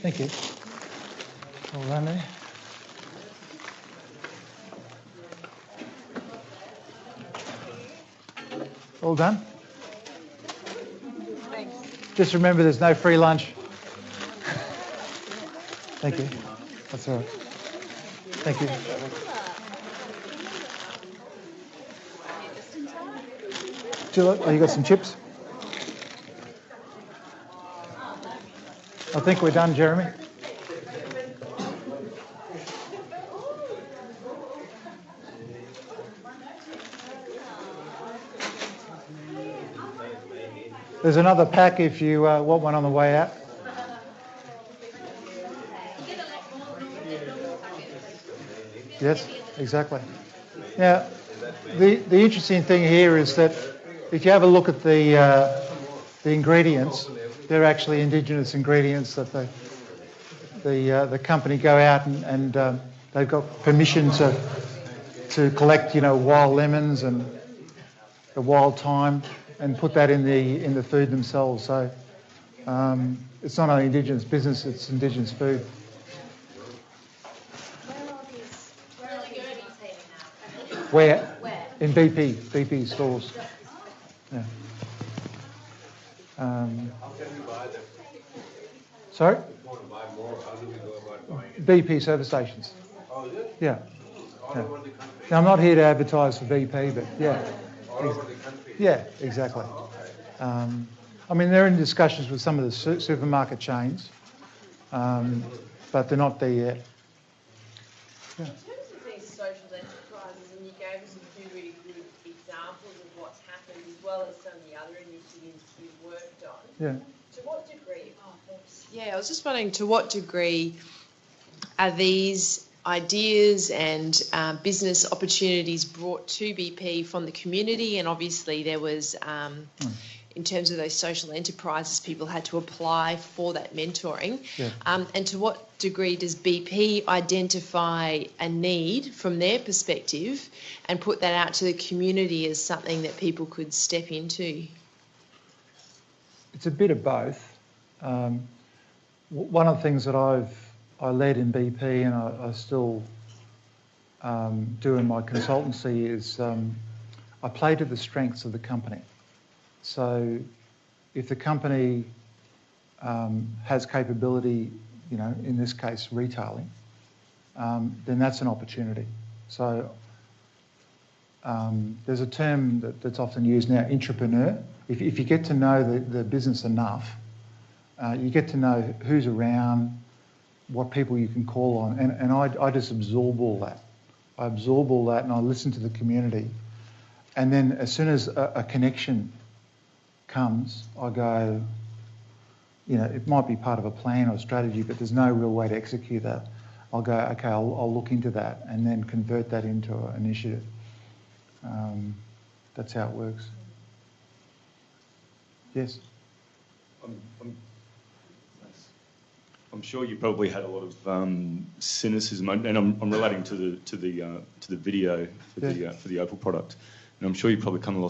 Thank you. All done there. All done? Thanks. Just remember there's no free lunch. Thank you. That's all right. Thank you. Oh, you got some chips? I think we're done, Jeremy. There's another pack if you want one on the way out. Yes, exactly. Now, the interesting thing here is that if you have a look at the ingredients, they're actually Indigenous ingredients that the company go out and they've got permission to collect, you know, wild lemons and the wild thyme and put that in the food themselves. So it's not only Indigenous business; it's Indigenous food. Where? In BP stores. Yeah. Sorry? BP service stations. Oh, is it? Yeah. All over the country. Now, I'm not here to advertise for BP, but yeah. All over the country. Yeah, exactly. I mean, they're in discussions with some of the supermarket chains, but they're not there yet. Yeah. In terms of these social enterprises, and you gave us a few really good examples of what's happened, as well as some of the other initiatives you've worked on. Yeah. To what degree? Yeah, I was just wondering, to what degree are these ideas and business opportunities brought to BP from the community? And obviously there was, in terms of those social enterprises, people had to apply for that mentoring. Yeah. And to what degree does BP identify a need from their perspective and put that out to the community as something that people could step into? It's a bit of both. One of the things that I led in BP and I still do in my consultancy is I play to the strengths of the company. So if the company has capability, you know, in this case retailing, then that's an opportunity. So there's a term that's often used now, intrapreneur. If you get to know the business enough, you get to know who's around, what people you can call on, and I just absorb all that. I absorb all that and I listen to the community. And then as soon as a connection comes, I go, you know, it might be part of a plan or strategy, but there's no real way to execute that. I'll go, okay, I'll look into that and then convert that into an initiative. That's how it works. Yes? I'm sure you probably had a lot of cynicism, and I'm relating to the video for the Opal product. And I'm sure you probably come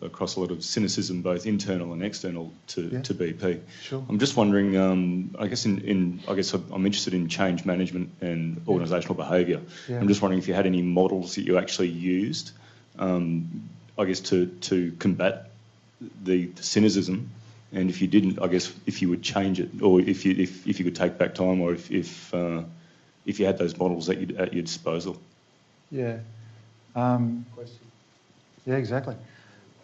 across a lot of cynicism, both internal and external, to BP. Sure. I'm just wondering. I guess I'm interested in change management and organisational behaviour. Yeah. I'm just wondering if you had any models that you actually used, I guess, to combat the cynicism, and if you didn't, I guess if you would change it, or if you could take back time, or if you had those models at your disposal. Yeah. Question. Yeah, exactly.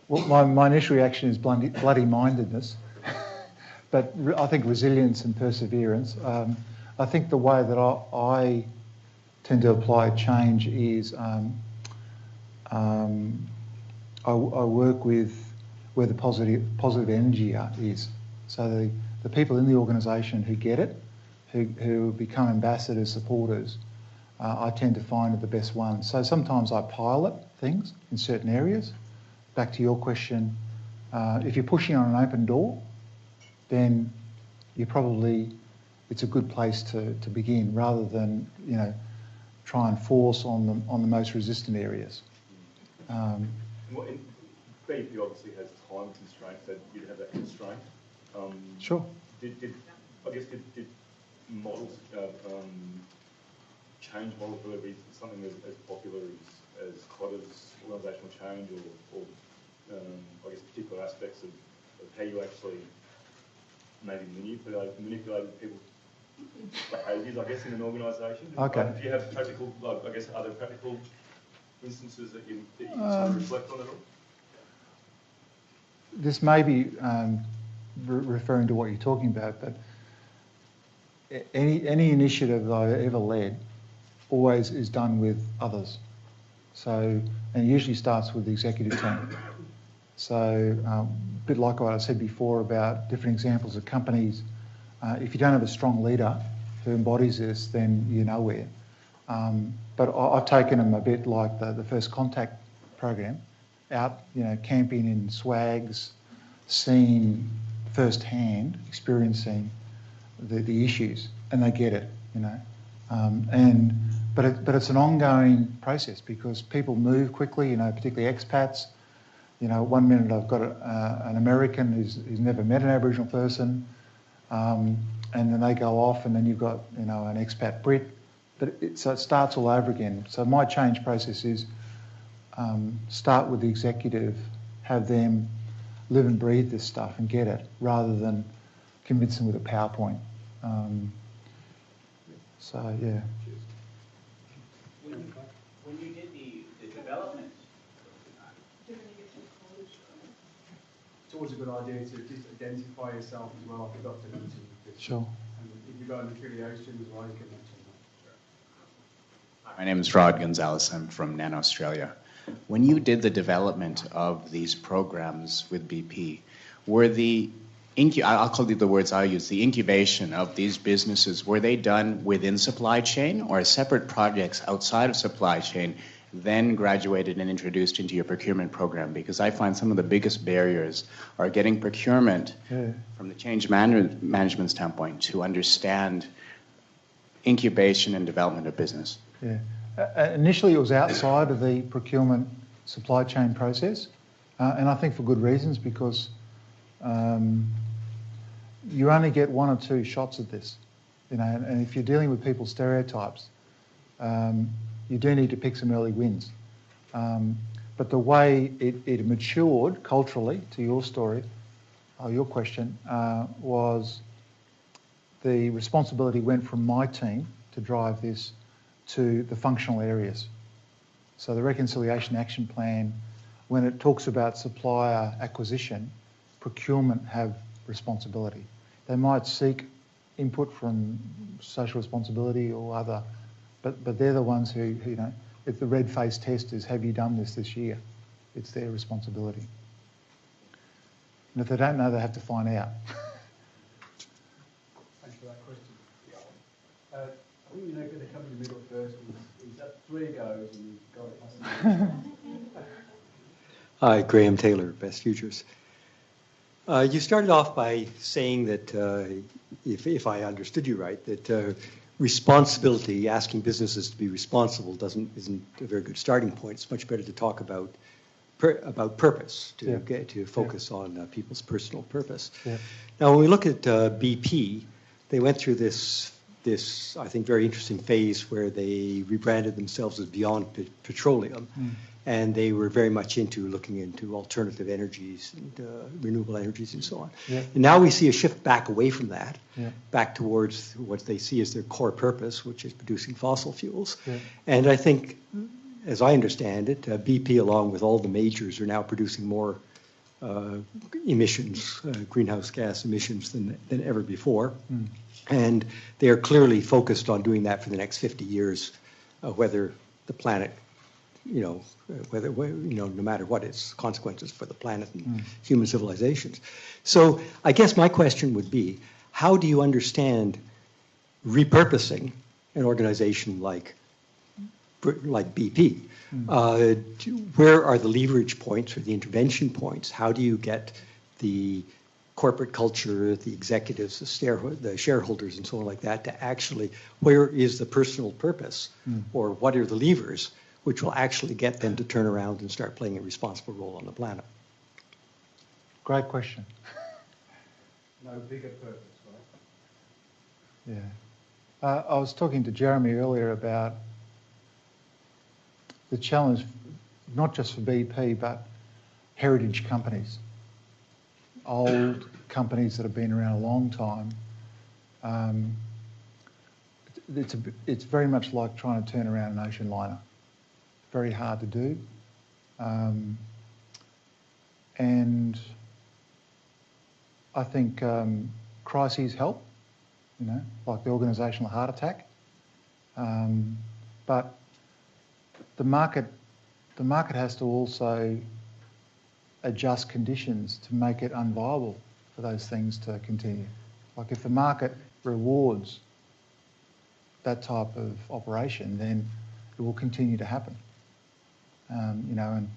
Well, my initial reaction is bloody-mindedness, but I think resilience and perseverance. I think the way that I tend to apply change is I work with where the positive energy is. So the people in the organisation who get it, who become ambassadors, supporters, I tend to find are the best ones. So sometimes I pilot things in certain areas. Back to your question, if you're pushing on an open door, then it's a good place to begin, rather than, you know, try and force on the most resistant areas. BP obviously has time constraints, so you'd have that constraint. Sure. Did models, change models, whether it be something as popular as Cotter's organisational change, or I guess particular aspects of how you actually maybe manipulated people's behaviours, I guess, in an organisation? Okay. Do you have practical, I guess, other practical instances that you sort of reflect on at all? This may be referring to what you're talking about, but any initiative that I've ever led always is done with others. So, and it usually starts with the executive team. So, a bit like what I said before about different examples of companies, if you don't have a strong leader who embodies this, then you're nowhere. But I've taken them a bit like the First Contact program, out, you know, camping in swags, seeing firsthand, experiencing the issues, and they get it, you know. But it's an ongoing process, because people move quickly, you know, particularly expats. You know, 1 minute I've got an American who's never met an Aboriginal person, and then they go off, and then you've got, you know, an expat Brit. But so it starts all over again. So my change process is start with the executive, have them live and breathe this stuff and get it, rather than convince them with a PowerPoint. So, yeah. When you did the development, it's always a good idea to just identify yourself as well. I forgot to mention this. Sure. And if you go in the affiliation as well, you can mention that. Sure. My name is Rod Gonzalez. I'm from Nano Australia. When you did the development of these programs with BP, were I'll call it the words I use, the incubation of these businesses, were they done within supply chain, or separate projects outside of supply chain, then graduated and introduced into your procurement program? Because I find some of the biggest barriers are getting procurement from the change management standpoint to understand incubation and development of business. Yeah. Initially it was outside of the procurement supply chain process, and I think for good reasons, because you only get 1 or 2 shots at this, you know, and if you're dealing with people's stereotypes, you do need to pick some early wins. But the way it matured culturally, to your story, or your question, was the responsibility went from my team to drive this to the functional areas. So the Reconciliation Action Plan, when it talks about supplier acquisition, procurement have responsibility. They might seek input from social responsibility or other, but they're the ones who you know, if the red face test is, have you done this year? It's their responsibility. And if they don't know, they have to find out. Thanks for that question. I think you know the company in the middle first. He's up 3 goes and he's got it. Hi, Graham Taylor, Best Futures. You started off by saying that, if I understood you right, that responsibility, asking businesses to be responsible, isn't a very good starting point. It's much better to talk about purpose, to focus on people's personal purpose. Yeah. Now, when we look at BP, they went through this I think very interesting phase where they rebranded themselves as Beyond Petroleum, and they were very much into looking into alternative energies and renewable energies and so on. Yeah. And now we see a shift back away from that, back towards what they see as their core purpose, which is producing fossil fuels. Yeah. And I think, as I understand it, BP, along with all the majors, are now producing more emissions, greenhouse gas emissions than ever before. And they are clearly focused on doing that for the next 50 years, whether the planet, no matter what its consequences for the planet and human civilizations. So I guess my question would be, how do you understand repurposing an organization like BP? Where are the leverage points or the intervention points? How do you get the corporate culture, the executives, the shareholders and so on like that to actually, where is the personal purpose or what are the levers which will actually get them to turn around and start playing a responsible role on the planet? Great question. No bigger purpose, right? Yeah. I was talking to Jeremy earlier about the challenge, not just for BP, but heritage companies, old companies that have been around a long time. It's very much like trying to turn around an ocean liner. Very hard to do. And I think crises help, like the organisational heart attack. But the market has to also adjust conditions to make it unviable for those things to continue. Like if the market rewards that type of operation, then it will continue to happen. And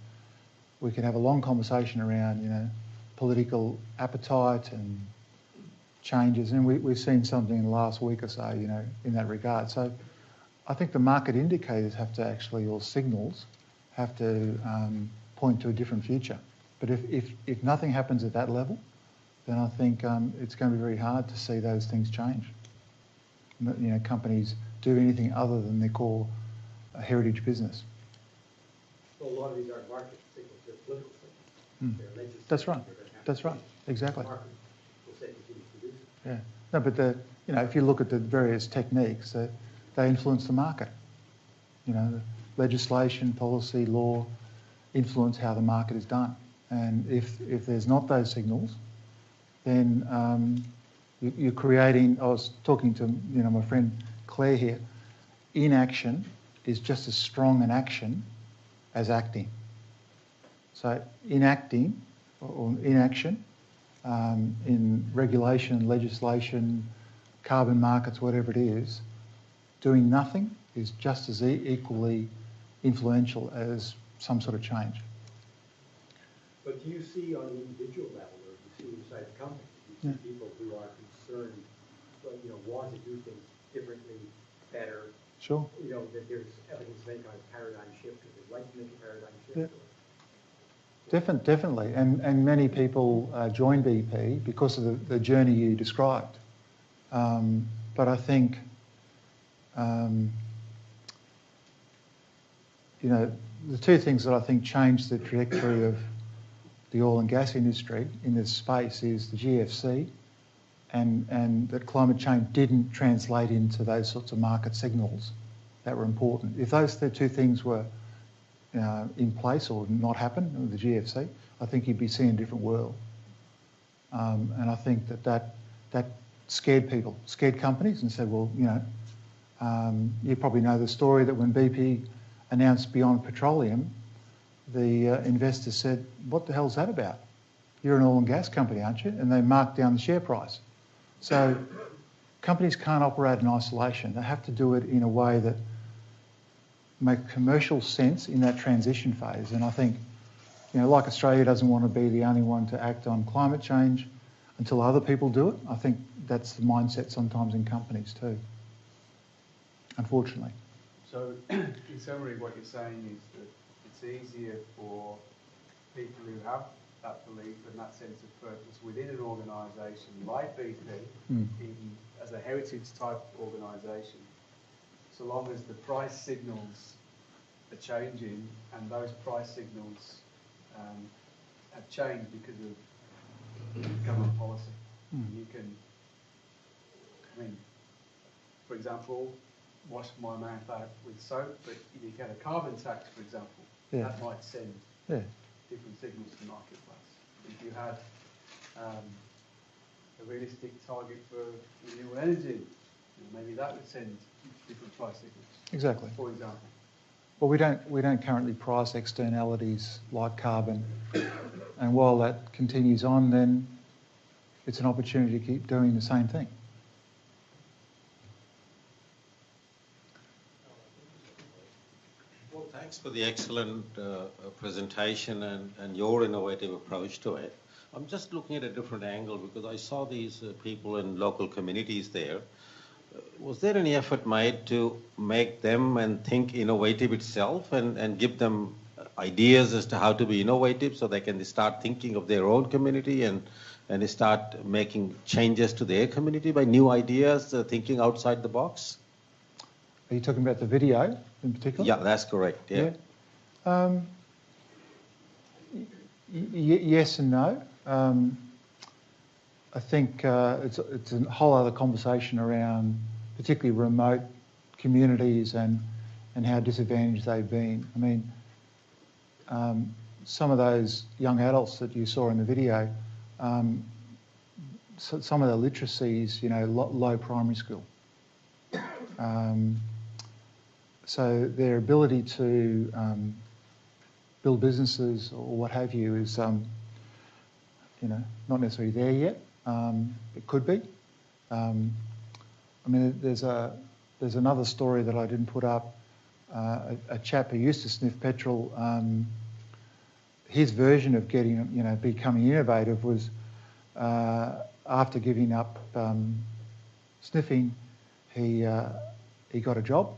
we can have a long conversation around, political appetite and changes, and we've seen something in the last week or so, in that regard. So I think the market indicators have to actually, or signals, have to point to a different future. But if nothing happens at that level, then I think it's going to be very hard to see those things change. Companies do anything other than their core heritage business. Well, a lot of these aren't market signals, they're political signals. They're legislative. That's right. That's right. Exactly. The market will say continues to do so. Yeah. No, but if you look at the various techniques, they influence the market. The legislation, policy, law influence how the market is done. And if there's not those signals, then you're creating. I was talking to my friend Claire here. Inaction is just as strong an action as acting. So inacting or inaction in regulation, legislation, carbon markets, whatever it is, doing nothing is just as equally influential as some sort of change. But do you see on an individual level, or do you see inside the company, do you see people who are concerned, want to do things differently, better? Sure. That there's evidence of any kind of paradigm shift, or they'd like to make a paradigm shift? Yeah. Definitely. And many people join BP because of the journey you described. But I think, the two things that I think changed the trajectory of the oil and gas industry in this space is the GFC and that climate change didn't translate into those sorts of market signals that were important. If those two things were in place or not happen with the GFC, I think you'd be seeing a different world. And I think that scared people, scared companies, and said, well, you probably know the story that when BP announced Beyond Petroleum, the investors said, what the hell's that about? You're an oil and gas company, aren't you? And they marked down the share price. So companies can't operate in isolation. They have to do it in a way that makes commercial sense in that transition phase. And I think, like Australia doesn't want to be the only one to act on climate change until other people do it. I think that's the mindset sometimes in companies too, unfortunately. So, in summary, what you're saying is that it's easier for people who have that belief and that sense of purpose within an organisation like BP, as a heritage type organisation, so long as the price signals are changing, and those price signals have changed because of government policy. You can, for example, wash my mouth out with soap, but you get a carbon tax, for example, that might send different signals to the marketplace. If you had a realistic target for renewable energy, maybe that would send different price signals. Exactly. For example. Well, we don't currently price externalities like carbon, and while that continues on, then it's an opportunity to keep doing the same thing. Well, thanks for the excellent presentation and your innovative approach to it. I'm just looking at a different angle because I saw these people in local communities there. Was there any effort made to make them and think innovative itself and give them ideas as to how to be innovative so they can start thinking of their own community and start making changes to their community by new ideas, thinking outside the box? Are you talking about the video in particular? Yeah, that's correct, yeah. Yes and no. I think it's a whole other conversation around particularly remote communities and how disadvantaged they've been. I mean, some of those young adults that you saw in the video, some of the literacies, low primary school. So their ability to build businesses or what have you is, not necessarily there yet. It could be. There's another story that I didn't put up. A chap who used to sniff petrol. His version of becoming innovative was after giving up sniffing, he got a job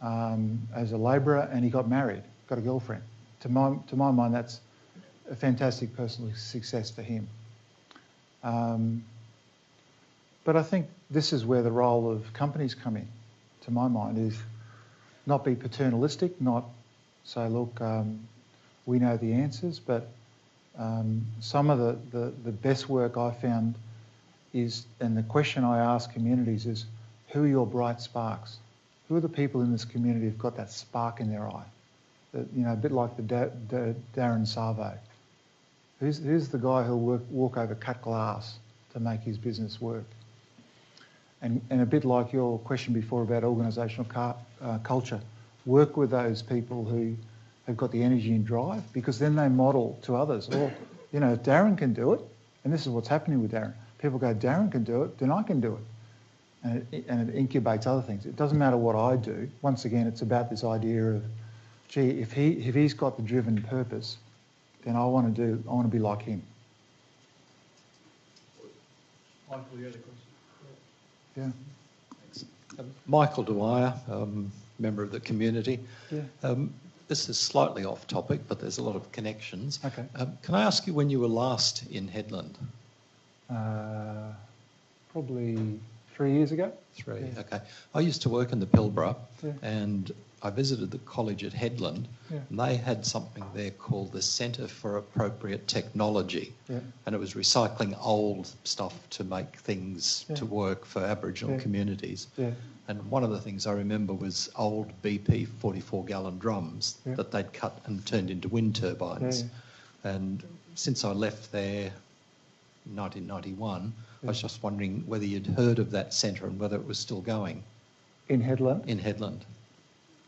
as a labourer and he got married, got a girlfriend. To my mind, that's a fantastic personal success for him. But I think this is where the role of companies come in, to my mind, is not be paternalistic, not say, look, we know the answers, but some of the best work I found is, and the question I ask communities is, who are your bright sparks? Who are the people in this community who've got that spark in their eye? A bit like the Darren Savo. Who's the guy who'll walk over cut glass to make his business work? And a bit like your question before about organisational culture, work with those people who have got the energy and drive, because then they model to others. Or, if Darren can do it, and this is what's happening with Darren, people go, Darren can do it, then I can do it. And it incubates other things. It doesn't matter what I do. Once again, it's about this idea of, gee, if he's got the driven purpose, then I want to be like him. Michael, you had a question? Yeah. Thanks. Michael Dwyer, member of the community. Yeah. This is slightly off topic, but there's a lot of connections. Okay. Can I ask you when you were last in Headland? Probably 3 years ago. Three, Yeah. okay. I used to work in the Pilbara, Yeah. and I visited the college at Headland, Yeah. and they had something there called the Centre for Appropriate Technology, Yeah. and it was recycling old stuff to make things Yeah. to work for Aboriginal Yeah. communities. Yeah. And one of the things I remember was old BP 44-gallon drums Yeah. that they'd cut and turned into wind turbines. Yeah. And since I left there in 1991, I was just wondering whether you'd heard of that centre and whether it was still going. In Headland? In Headland.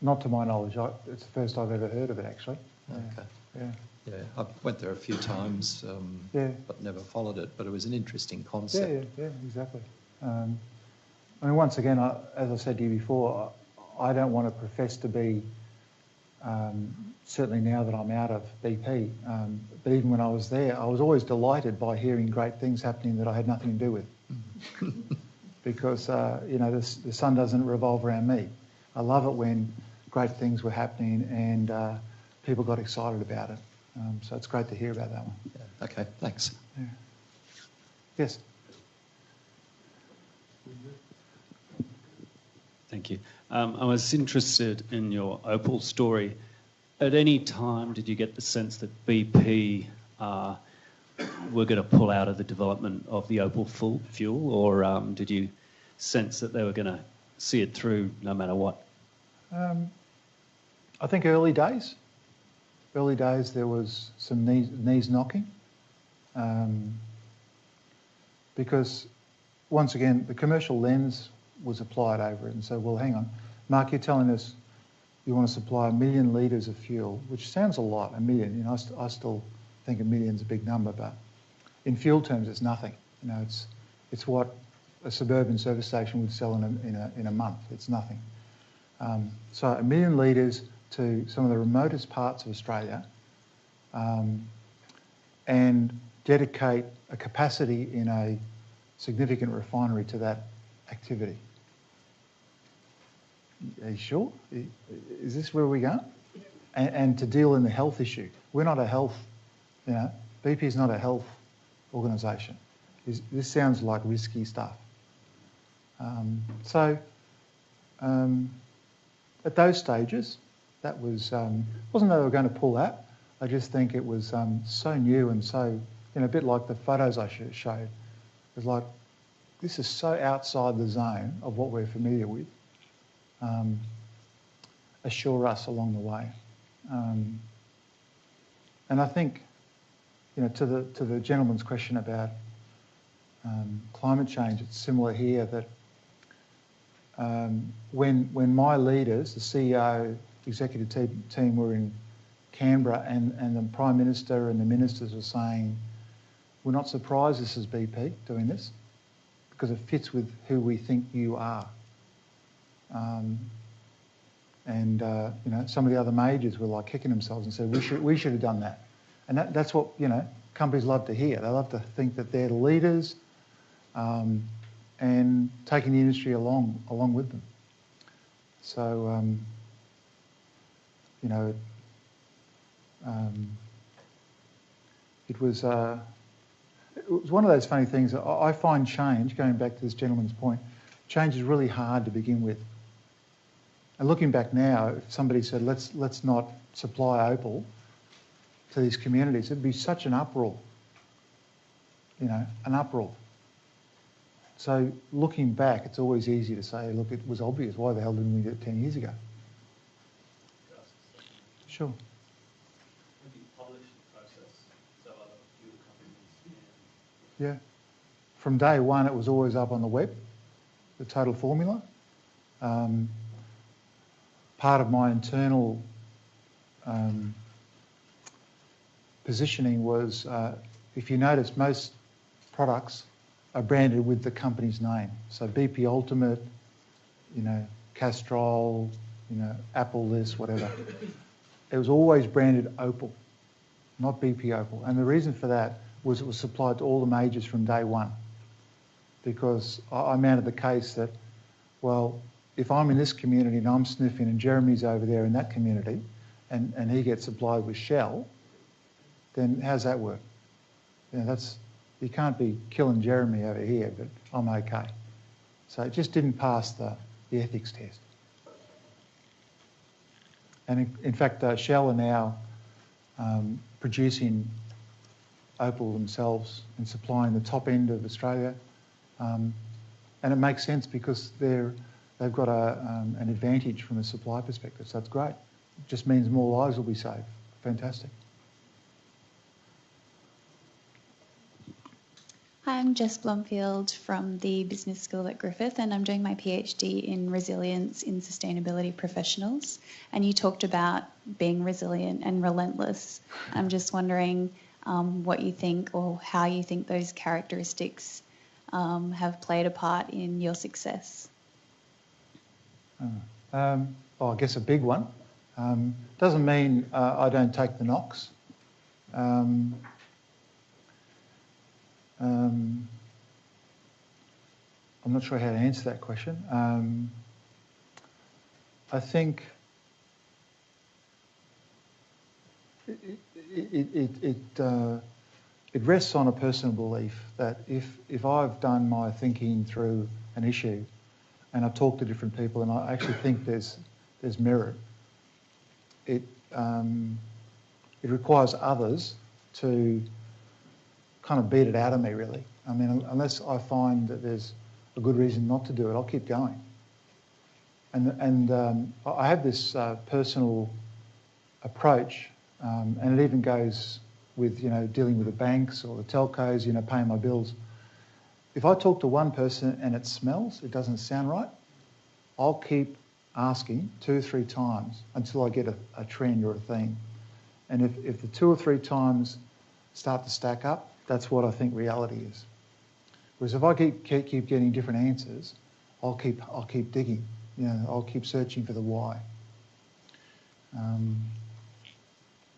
Not to my knowledge. It's the first I've ever heard of it, actually. Okay. Yeah. Yeah, I went there a few times, Yeah. but never followed it. But it was an interesting Yeah, concept. yeah, exactly. I mean, once again, as I said to you before, I don't want to profess to be, certainly now that I'm out of BP, but even when I was there, I was always delighted by hearing great things happening that I had nothing to do with. Because, you know, the sun doesn't revolve around me. I love it when great things were happening and people got excited about it. So it's great to hear about that one. Yeah. Okay, thanks. Yeah. Yes. Thank you. I was interested in your opal story. At any time, did you get the sense that BP were going to pull out of the development of the opal fuel, or did you sense that they were going to see it through no matter what? I think early days there was some knees knocking, because once again the commercial lens was applied over it, and so, well, hang on, Mark, you're telling us you want to supply 1 million litres of fuel, which sounds a lot, 1 million. You know, I still think 1 million's a big number, but in fuel terms, it's nothing. You know, it's what a suburban service station would sell in a month. It's nothing. So 1 million litres to some of the remotest parts of Australia, and dedicate a capacity in a significant refinery to that activity. Are you sure? Is this where we're going? And to deal in the health issue. We're not a health, you know, BP is not a health organisation. This sounds like risky stuff. At those stages, that was, wasn't that they were going to pull that. I just think it was so new and so, you know, a bit like the photos I showed. It was like, this is so outside the zone of what we're familiar with. Assure us along the way. And I think, you know, to the gentleman's question about climate change, it's similar here that when my leaders, the CEO, executive team were in Canberra and the Prime Minister and the ministers were saying, we're not surprised this is BP doing this because it fits with who we think you are. You know, some of the other majors were like kicking themselves and said, we should have done that. And that's what, you know, companies love to hear. They love to think that they're the leaders and taking the industry along with them. So, you know, it was one of those funny things. I find change, going back to this gentleman's point, change is really hard to begin with. And looking back now, if somebody said, let's not supply opal to these communities, it'd be such an uproar, you know, an uproar. So looking back, it's always easy to say, look, it was obvious. Why the hell didn't we do it 10 years ago? Sure. Maybe publish the process so other fuel companies can. Yeah. From day one, it was always up on the web, the total formula. Part of my internal positioning was, if you notice, most products are branded with the company's name. So BP Ultimate, you know, Castrol, you know, Apple this, whatever. It was always branded Opal, not BP Opal. And the reason for that was it was supplied to all the majors from day one. Because I mounted the case that, well, if I'm in this community and I'm sniffing and Jeremy's over there in that community and he gets supplied with Shell, then how's that work? You know, you can't be killing Jeremy over here, but I'm okay. So it just didn't pass the ethics test. And in fact, Shell are now producing opal themselves and supplying the top end of Australia. And it makes sense because they've got an advantage from a supply perspective, so it's great. It just means more lives will be saved. Fantastic. Hi, I'm Jess Blomfield from the Business School at Griffith, and I'm doing my PhD in resilience in sustainability professionals. And you talked about being resilient and relentless. I'm just wondering what you think or how you think those characteristics have played a part in your success. I guess a big one. Doesn't mean I don't take the knocks. I'm not sure how to answer that question. I think it rests on a personal belief that if I've done my thinking through an issue and I've talked to different people and I actually think there's merit, it requires others to kind of beat it out of me, really. I mean, unless I find that there's a good reason not to do it, I'll keep going. And I have this personal approach, and it even goes with, dealing with the banks or the telcos, paying my bills. If I talk to one person and it smells, it doesn't sound right, I'll keep asking 2 or 3 times until I get a trend or a theme. And if the 2 or 3 times start to stack up, that's what I think reality is. Whereas if I keep getting different answers, I'll keep digging. I'll keep searching for the why.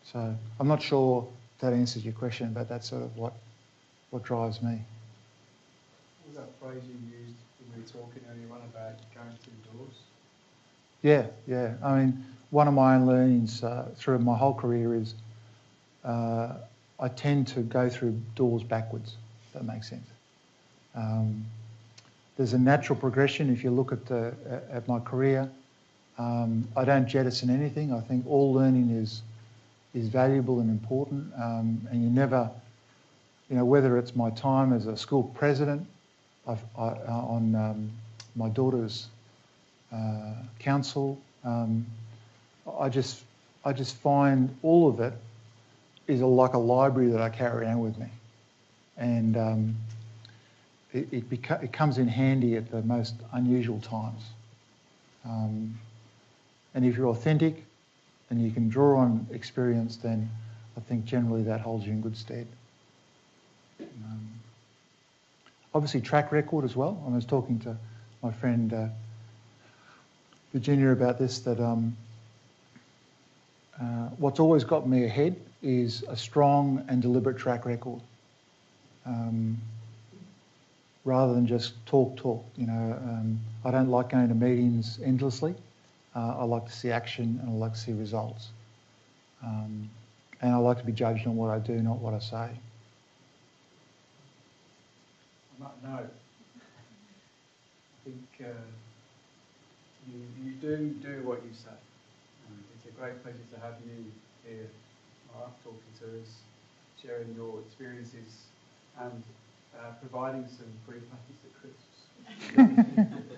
So I'm not sure that answers your question, but that's sort of what drives me. What was that phrase you used when we were talking earlier on about going through doors? Yeah. I mean, one of my own learnings through my whole career is I tend to go through doors backwards, if that makes sense. There's a natural progression if you look at my career. I don't jettison anything. I think all learning is valuable and important, and you never, whether it's my time as a school president, on my daughter's council, I just find all of it is like a library that I carry around with me, and it comes in handy at the most unusual times. And if you're authentic and you can draw on experience, then I think generally that holds you in good stead. Obviously track record as well. I was talking to my friend Virginia about this, that what's always got me ahead is a strong and deliberate track record, rather than just talk. I don't like going to meetings endlessly. I like to see action and I like to see results. And I like to be judged on what I do, not what I say. I might know. I think you do what you say. It's a great pleasure to have you here, Mark, talking to us, sharing your experiences and providing some free packets of crisps.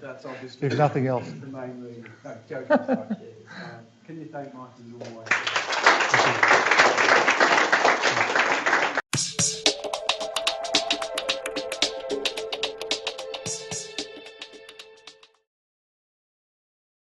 That's obviously if nothing else. The main reason. No, joking aside. Can you thank Mark in your way?